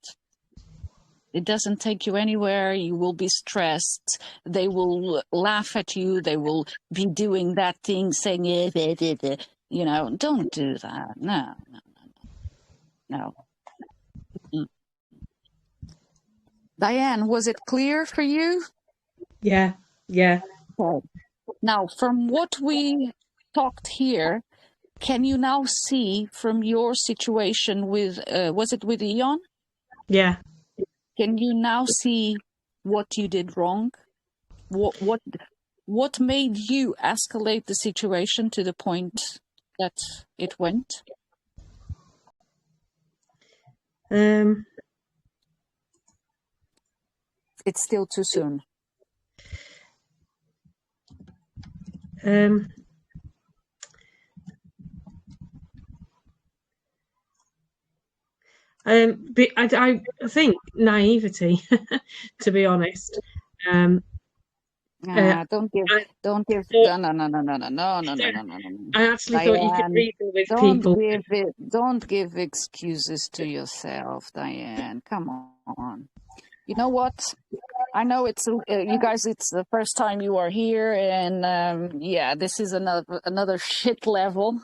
It doesn't take you anywhere. You will be stressed. They will laugh at you. They will be doing that thing, saying, you know, don't do that. No. Mm. Diane, was it clear for you? Yeah. Okay. Now, from what we talked here, can you now see from your situation with, was it with Eon? Yeah. Can you now see what you did wrong? What made you escalate the situation to the point that it went? It's still too soon. But I think naivety, to be honest. Don't give. No. I actually Diane, thought you could reason with people. Don't give excuses to yourself, Diane. Come on. You know what? I know it's you guys. It's the first time you are here, and this is another shit level,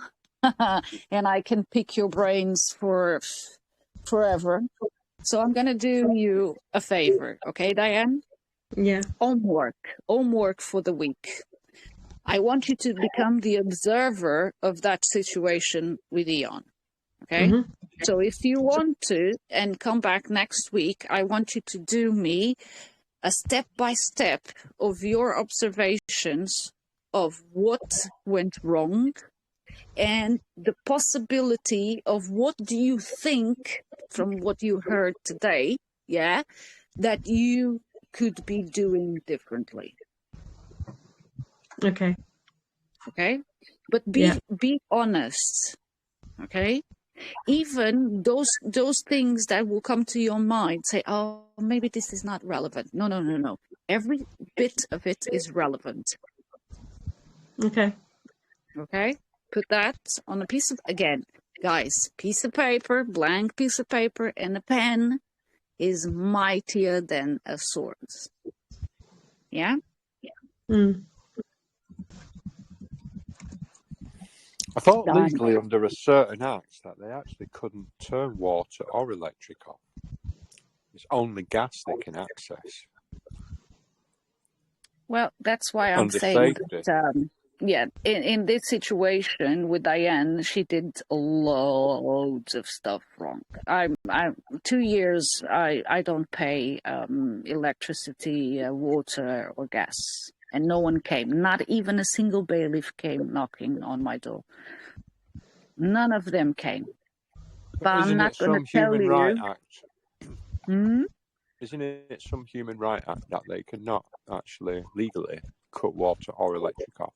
and I can pick your brains for forever. So I'm gonna do you a favor, okay, Diane? Yeah. Homework for the week. I want you to become the observer of that situation with Eon. Okay? Mm-hmm. So if you want to and come back next week, I want you to do me a step by step of your observations of what went wrong and the possibility of what do you think from what you heard today, yeah, that you could be doing differently. Okay. Okay, but be honest. Okay, even those things that will come to your mind, say, oh, maybe this is not relevant. No. Every bit of it is relevant. Okay. Okay, put that on a piece of, again, guys, piece of paper, blank piece of paper, and a pen is mightier than a sword. Yeah. Mm. I thought Done. legally under a certain act that they actually couldn't turn water or electric off. It's only gas they can access. Well, that's why I'm Under saying safety. that, yeah, in this situation with Diane, she did loads of stuff wrong. I 2 years, I don't pay electricity, water, or gas, and no one came. Not even a single bailiff came knocking on my door. None of them came. But I'm Isn't not it going to some tell human you. right act? Hmm? Isn't it some human right act that they cannot actually legally cut water or electric off?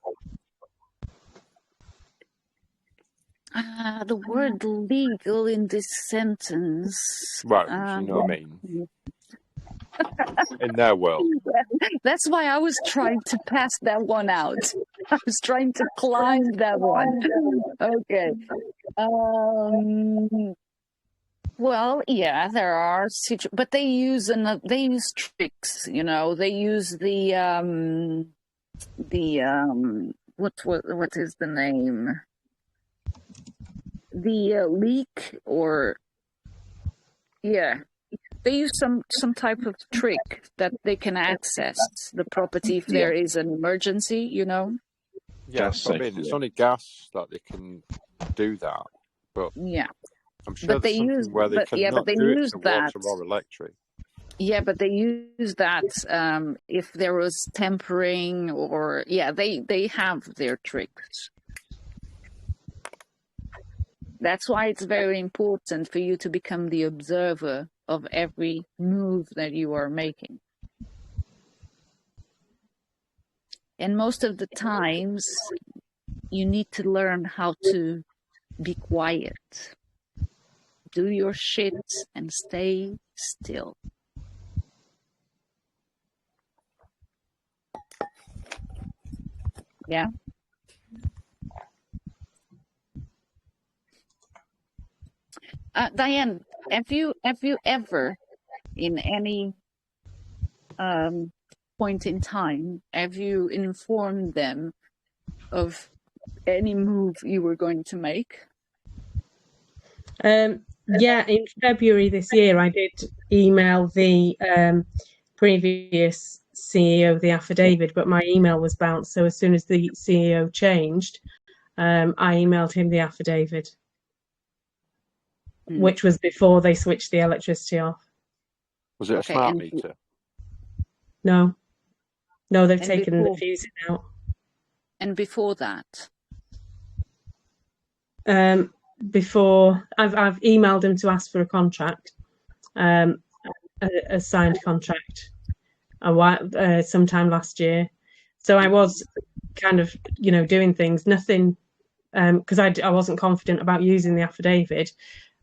The word legal in this sentence. Well, you know what I mean? In their world. That's why I was trying to pass that one out. I was trying to climb that one. Okay. Well, yeah, there are but they use tricks. You know, they use what is the name? The leak, or yeah, they use some type of trick that they can access the property if there is an emergency, you know. Yeah, that's what I mean. It's only gas that they can do that, but yeah, I'm sure there's something where they cannot do it to water or electric. Yeah, but they use that if there was tampering, or they have their tricks. That's why it's very important for you to become the observer of every move that you are making. And most of the times, you need to learn how to be quiet. Do your shit and stay still. Yeah. Diane, have you ever, in any point in time, have you informed them of any move you were going to make? Yeah, in February this year, I did email the previous CEO of the affidavit, but my email was bounced. So as soon as the CEO changed, I emailed him the affidavit, which was before they switched the electricity off. Was it a smart meter? No, they've taken the fuses out. And before that? Before, I've emailed them to ask for a contract, a signed contract, sometime last year. So I was kind of, doing things, nothing, because I wasn't confident about using the affidavit.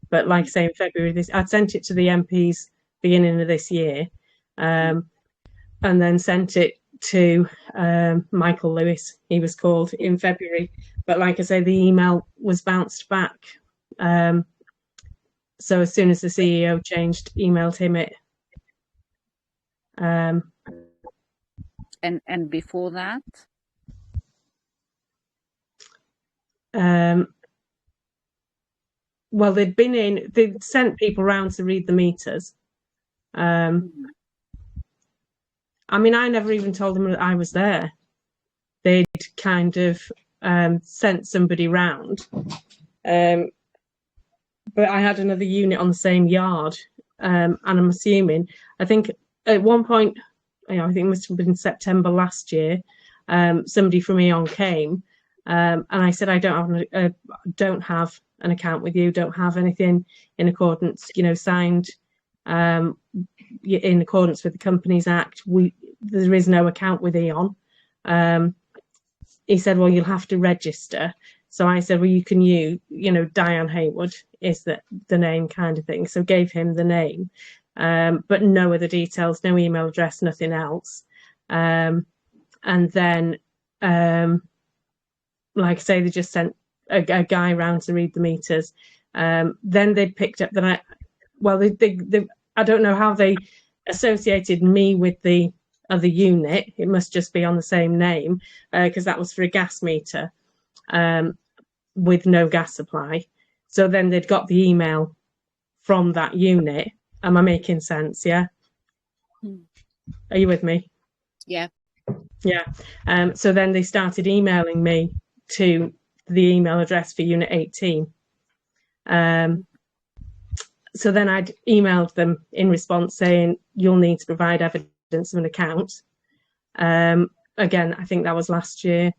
But like I say, in February, I'd sent it to the MPs beginning of this year, and then sent it to Michael Lewis, he was called, in February. But like I say, the email was bounced back. So as soon as the CEO changed, emailed him it. And before that? Well, they'd sent people around to read the meters. I mean, I never even told them that I was there. They'd kind of sent somebody round. But I had another unit on the same yard. And I'm assuming, I think at one point I think it must have been September last year, somebody from E.ON came, and I said, I don't have an account with you, don't have anything in accordance, signed in accordance with the Companies Act. There is no account with E.ON. He said, well, you'll have to register. So I said, well, you can use, Diane Haywood is the name kind of thing. So gave him the name, but no other details, no email address, nothing else. And then, like I say, they just sent a guy round to read the meters. Then they'd picked up that I don't know how they associated me with the other unit. It must just be on the same name, because that was for a gas meter with no gas supply. So then they'd got the email from that unit. Am I making sense? Yeah. Are you with me? Yeah. Yeah. So then they started emailing me to the email address for Unit 18. So then I'd emailed them in response saying, you'll need to provide evidence of an account. Again, I think that was last year.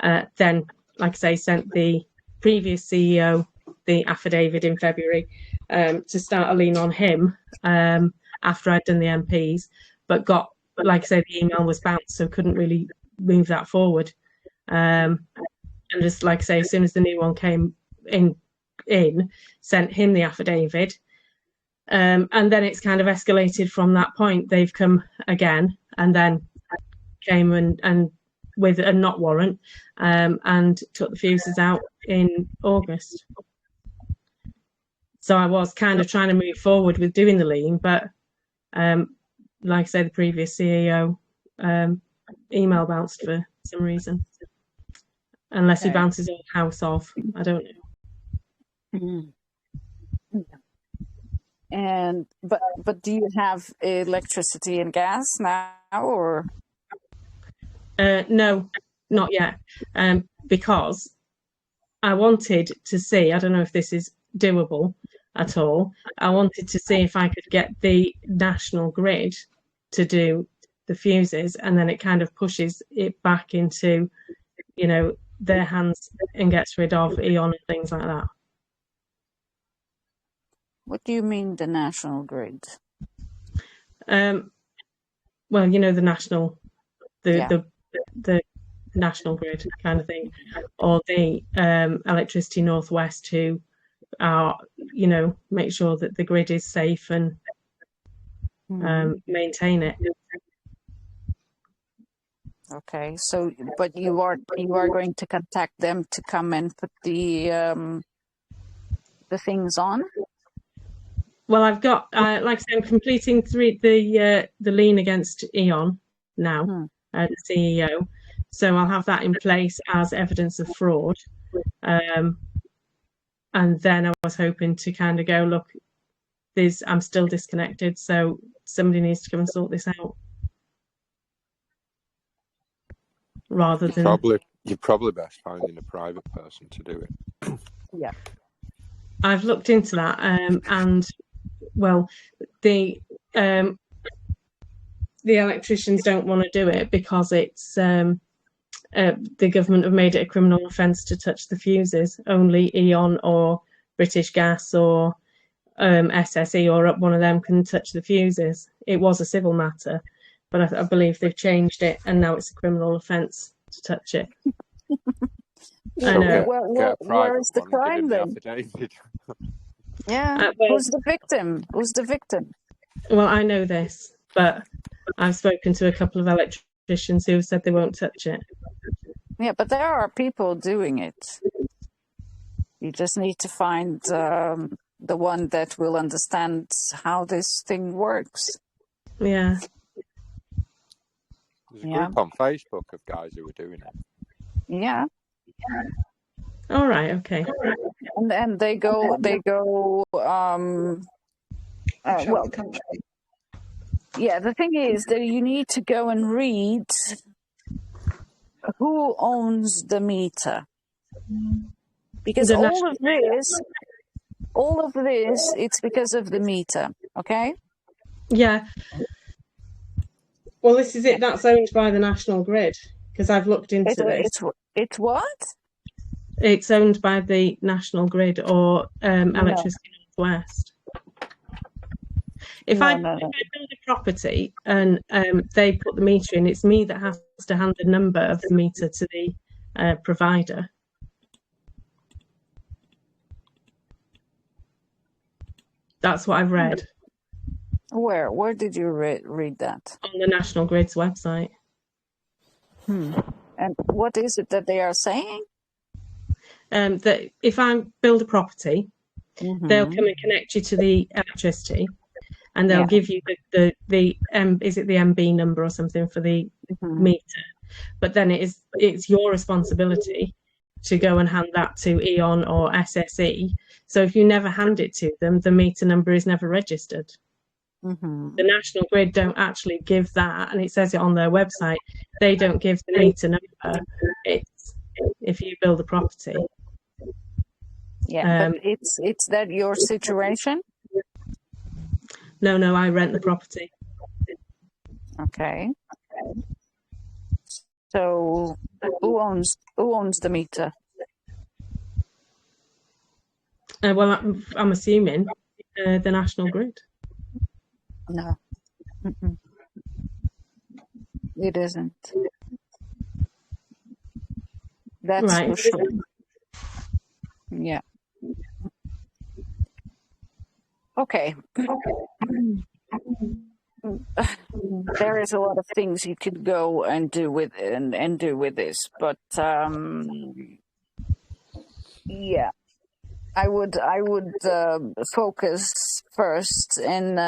Then, like I say, sent the previous CEO the affidavit in February to start a lien on him after I'd done the MPs, but got, like I say, the email was bounced, so couldn't really move that forward. And just like I say, as soon as the new one came in, sent him the affidavit. And then it's kind of escalated from that point. They've come again and then came and with a not warrant and took the fuses out in August. So I was kind of trying to move forward with doing the lien, but like I say, the previous CEO email bounced for some reason. Unless he bounces on house off, I don't know. And but do you have electricity and gas now, or? No, not yet. Because I wanted to see, I don't know if this is doable at all. I wanted to see if I could get the national grid to do the fuses, and then it kind of pushes it back into, their hands and gets rid of E.ON and things like that. What do you mean, the national grid? Well, the national, the national grid kind of thing, or the Electricity Northwest, who are, make sure that the grid is safe and maintain it. Okay, so but you are going to contact them to come and put the things on? Well, I've got, like I said, I'm completing the lien against E.ON now, the CEO. So I'll have that in place as evidence of fraud. And then I was hoping to kind of go, look, I'm still disconnected, so somebody needs to come and sort this out. Rather than you're probably best finding a private person to do it. Yeah, I've looked into that, and well, the electricians don't want to do it because it's the government have made it a criminal offence to touch the fuses. Only E.ON or British Gas or SSE or one of them can touch the fuses. It was a civil matter, but I believe they've changed it, and now it's a criminal offence to touch it. So where is the crime then? Yeah, well, who's the victim? Who's the victim? Well, I know this, but I've spoken to a couple of electricians who have said they won't touch it. Yeah, but there are people doing it. You just need to find the one that will understand how this thing works. Yeah. There's a group on Facebook of guys who are doing it. Yeah. All right. Okay. And then they go. Well, yeah. The thing is that you need to go and read who owns the meter, because all of this, it's because of the meter. Okay. Yeah. Well, this is it. That's owned by the National Grid because I've looked into this. It's what? It's owned by the National Grid or Electricity Northwest. If I build a property and they put the meter in, it's me that has to hand the number of the meter to the provider. That's what I've read. Where did you read that? On the National Grid's website. And what is it that they are saying? That if I build a property, they'll come and connect you to the electricity, and they'll give you the is it the MB number or something for the meter? But then it's your responsibility to go and hand that to E.ON or SSE. So if you never hand it to them, the meter number is never registered. The National Grid don't actually give that, and it says it on their website. They don't give the meter number. It's if you build a property. Yeah, but it's that your situation? No, I rent the property. Okay. So who owns the meter? Well, I'm assuming the National Grid. No, it isn't. That's right. for sure. Yeah. Okay. There is a lot of things you could go and do with this, but yeah, I would focus first in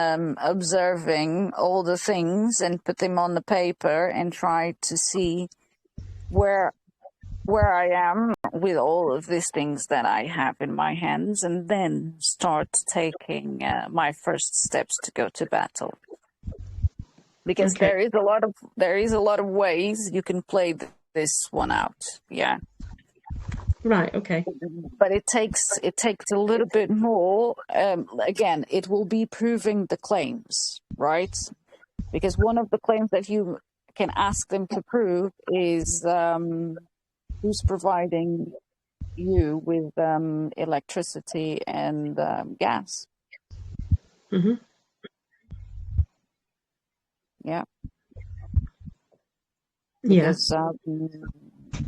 observing all the things and put them on the paper and try to see where I am with all of these things that I have in my hands, and then start taking my first steps to go to battle. Because there is a lot of ways you can play this one out. Yeah. Right. Okay. But it takes a little bit more. Again, it will be proving the claims, right? Because one of the claims that you can ask them to prove is who's providing you with electricity and gas. Yeah. Because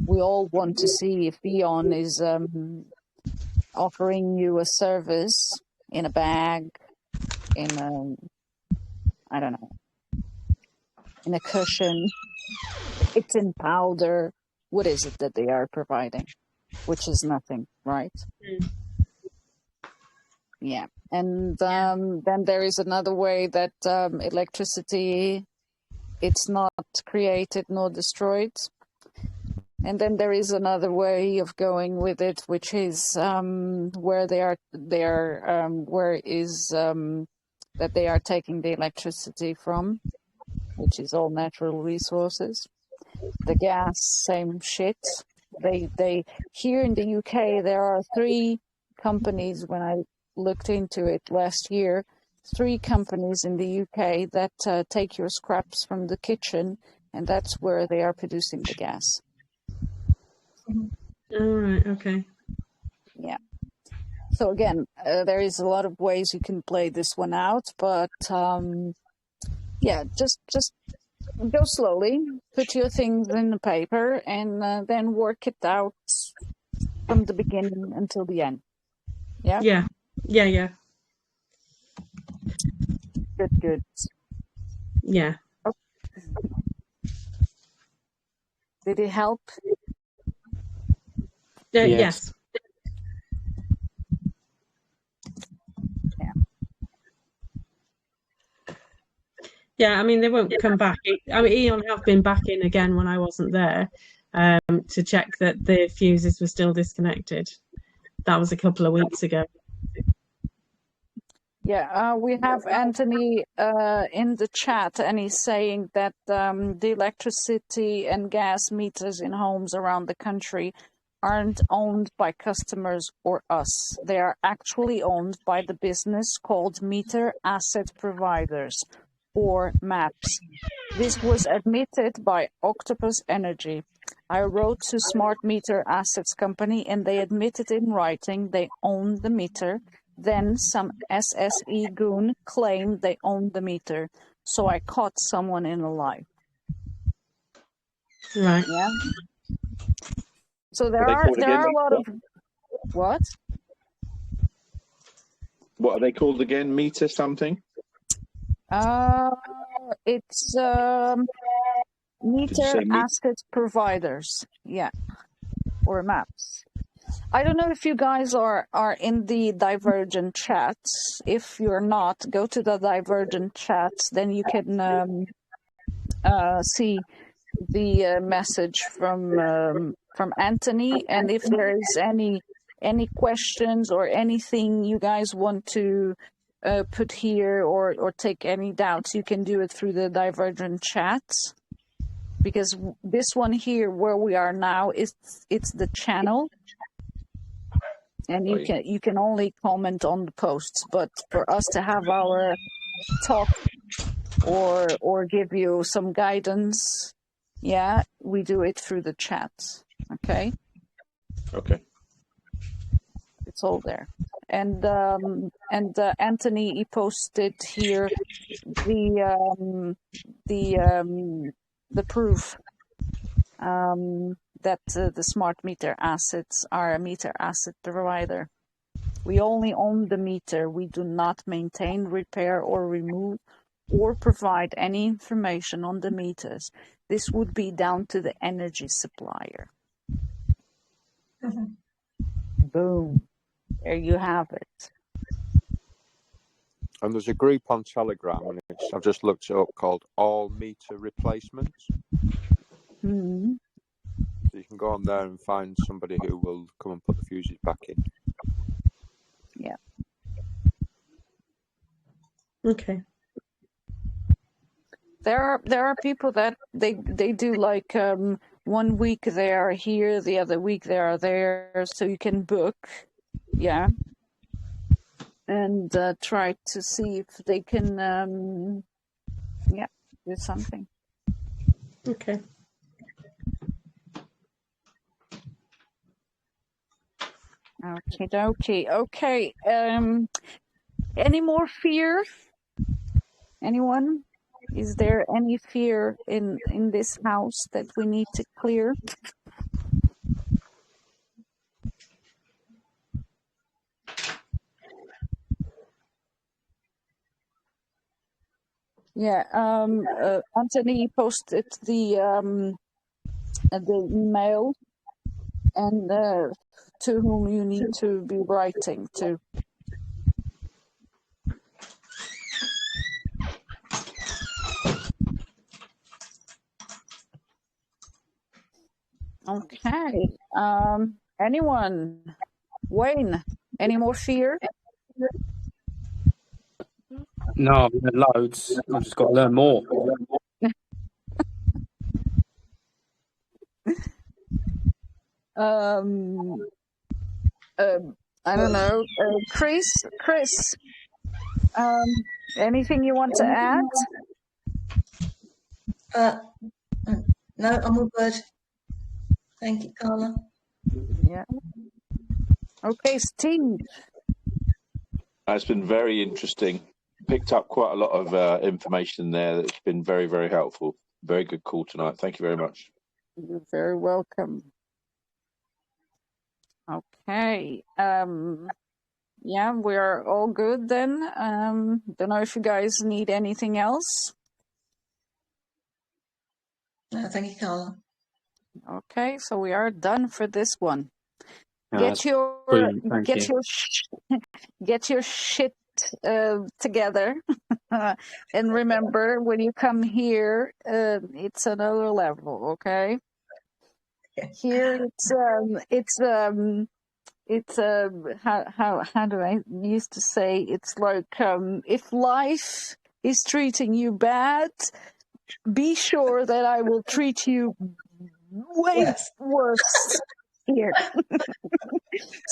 we all want to see if E.ON is offering you a service in a bag, in a, I don't know, in a cushion, it's in powder. What is it that they are providing? Which is nothing, right? Yeah. And then there is another way that electricity, it's not created nor destroyed. And then there is another way of going with it, which is where that they are taking the electricity from, which is all natural resources. The gas, same shit. They here in the UK there are 3 companies. When I looked into it last year, 3 companies in the UK that take your scraps from the kitchen, and that's where they are producing the gas. All right. Okay. Yeah. So again, there is a lot of ways you can play this one out, but yeah, just go slowly, put your things in the paper, and then work it out from the beginning until the end. Yeah? Yeah. Good. Yeah. Okay. Did it help? Yes. Yeah, I mean, they won't come back. I mean, E.ON have been back in again when I wasn't there to check that the fuses were still disconnected. That was a couple of weeks ago. Yeah, we have Anthony in the chat, and he's saying that the electricity and gas meters in homes around the country aren't owned by customers or us. They are actually owned by the business called Meter Asset Providers, or maps. This was admitted by Octopus Energy. I wrote to Smart Meter Assets Company and they admitted in writing they own the meter. Then some SSE goon claimed they owned the meter. So I caught someone in a lie. Right. Yeah. So there Are they are called again? a lot of what? What are they called again? Meter something? It's Did you meter say asset providers. Yeah. Or maps. I don't know if you guys are in the Divergent chats. If you're not, go to the Divergent chats. Then you can see the message from Anthony. And if there is any questions or anything you guys want to put here or take any doubts, you can do it through the Divergent chats. Because this one here, where we are now, it's the channel. And you can only comment on the posts, but for us to have our talk or give you some guidance, yeah, we do it through the chat. Okay. Okay. It's all there. And Anthony, he posted here the proof that the smart meter assets are a meter asset provider. We only own the meter. We do not maintain, repair, or remove, or provide any information on the meters. This would be down to the energy supplier. Boom. There you have it. And there's a group on Telegram, and I've just looked it up, called All Meter Replacements. Mm-hmm. So you can go on there and find somebody who will come and put the fuses back in. Yeah. Okay. There are people that they do like 1 week they are here, the other week they are there, so you can book, yeah, and try to see if they can do something. Okay. Okay. Any more fear? Anyone? Is there any fear in this house that we need to clear? Yeah. Anthony posted the email and to whom you need to be writing to. Okay. Anyone? Wayne, any more fear? No, I've learned loads. I've just got to learn more. I don't know. Chris, anything you want to add? No, I'm all good. Thank you, Carla. Yeah. Okay, Steve. It's been very interesting. Picked up quite a lot of information there that's been very, very helpful. Very good call tonight. Thank you very much. You're very welcome. Okay. Yeah, we're all good then. Don't know if you guys need anything else. No, thank you, Carla. Okay, so we are done for this one. Get your shit together, and remember when you come here, it's another level. Okay. Here it's how do I used to say, it's like if life is treating you bad, be sure that I will treat you way worse. here.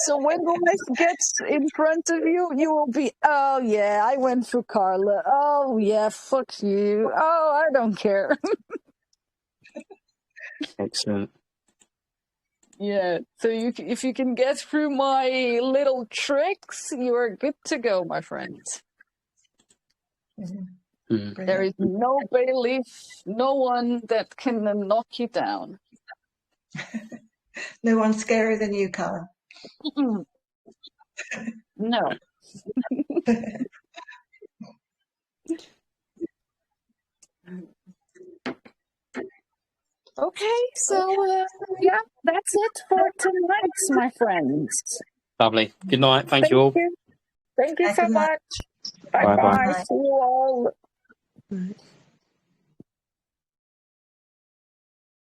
So when the list gets in front of you, you will be, oh yeah, I went through Carla. Oh yeah, fuck you. Oh, I don't care. Excellent. Yeah. So if you can get through my little tricks, you are good to go, my friends. There is no bailiff, no one that can knock you down. No one's scarier than you, Karen. No. Okay, so yeah, that's it for tonight, my friends. Lovely. Good night. Thank you all. Thank you so much. Bye-bye. Bye-bye. See you all.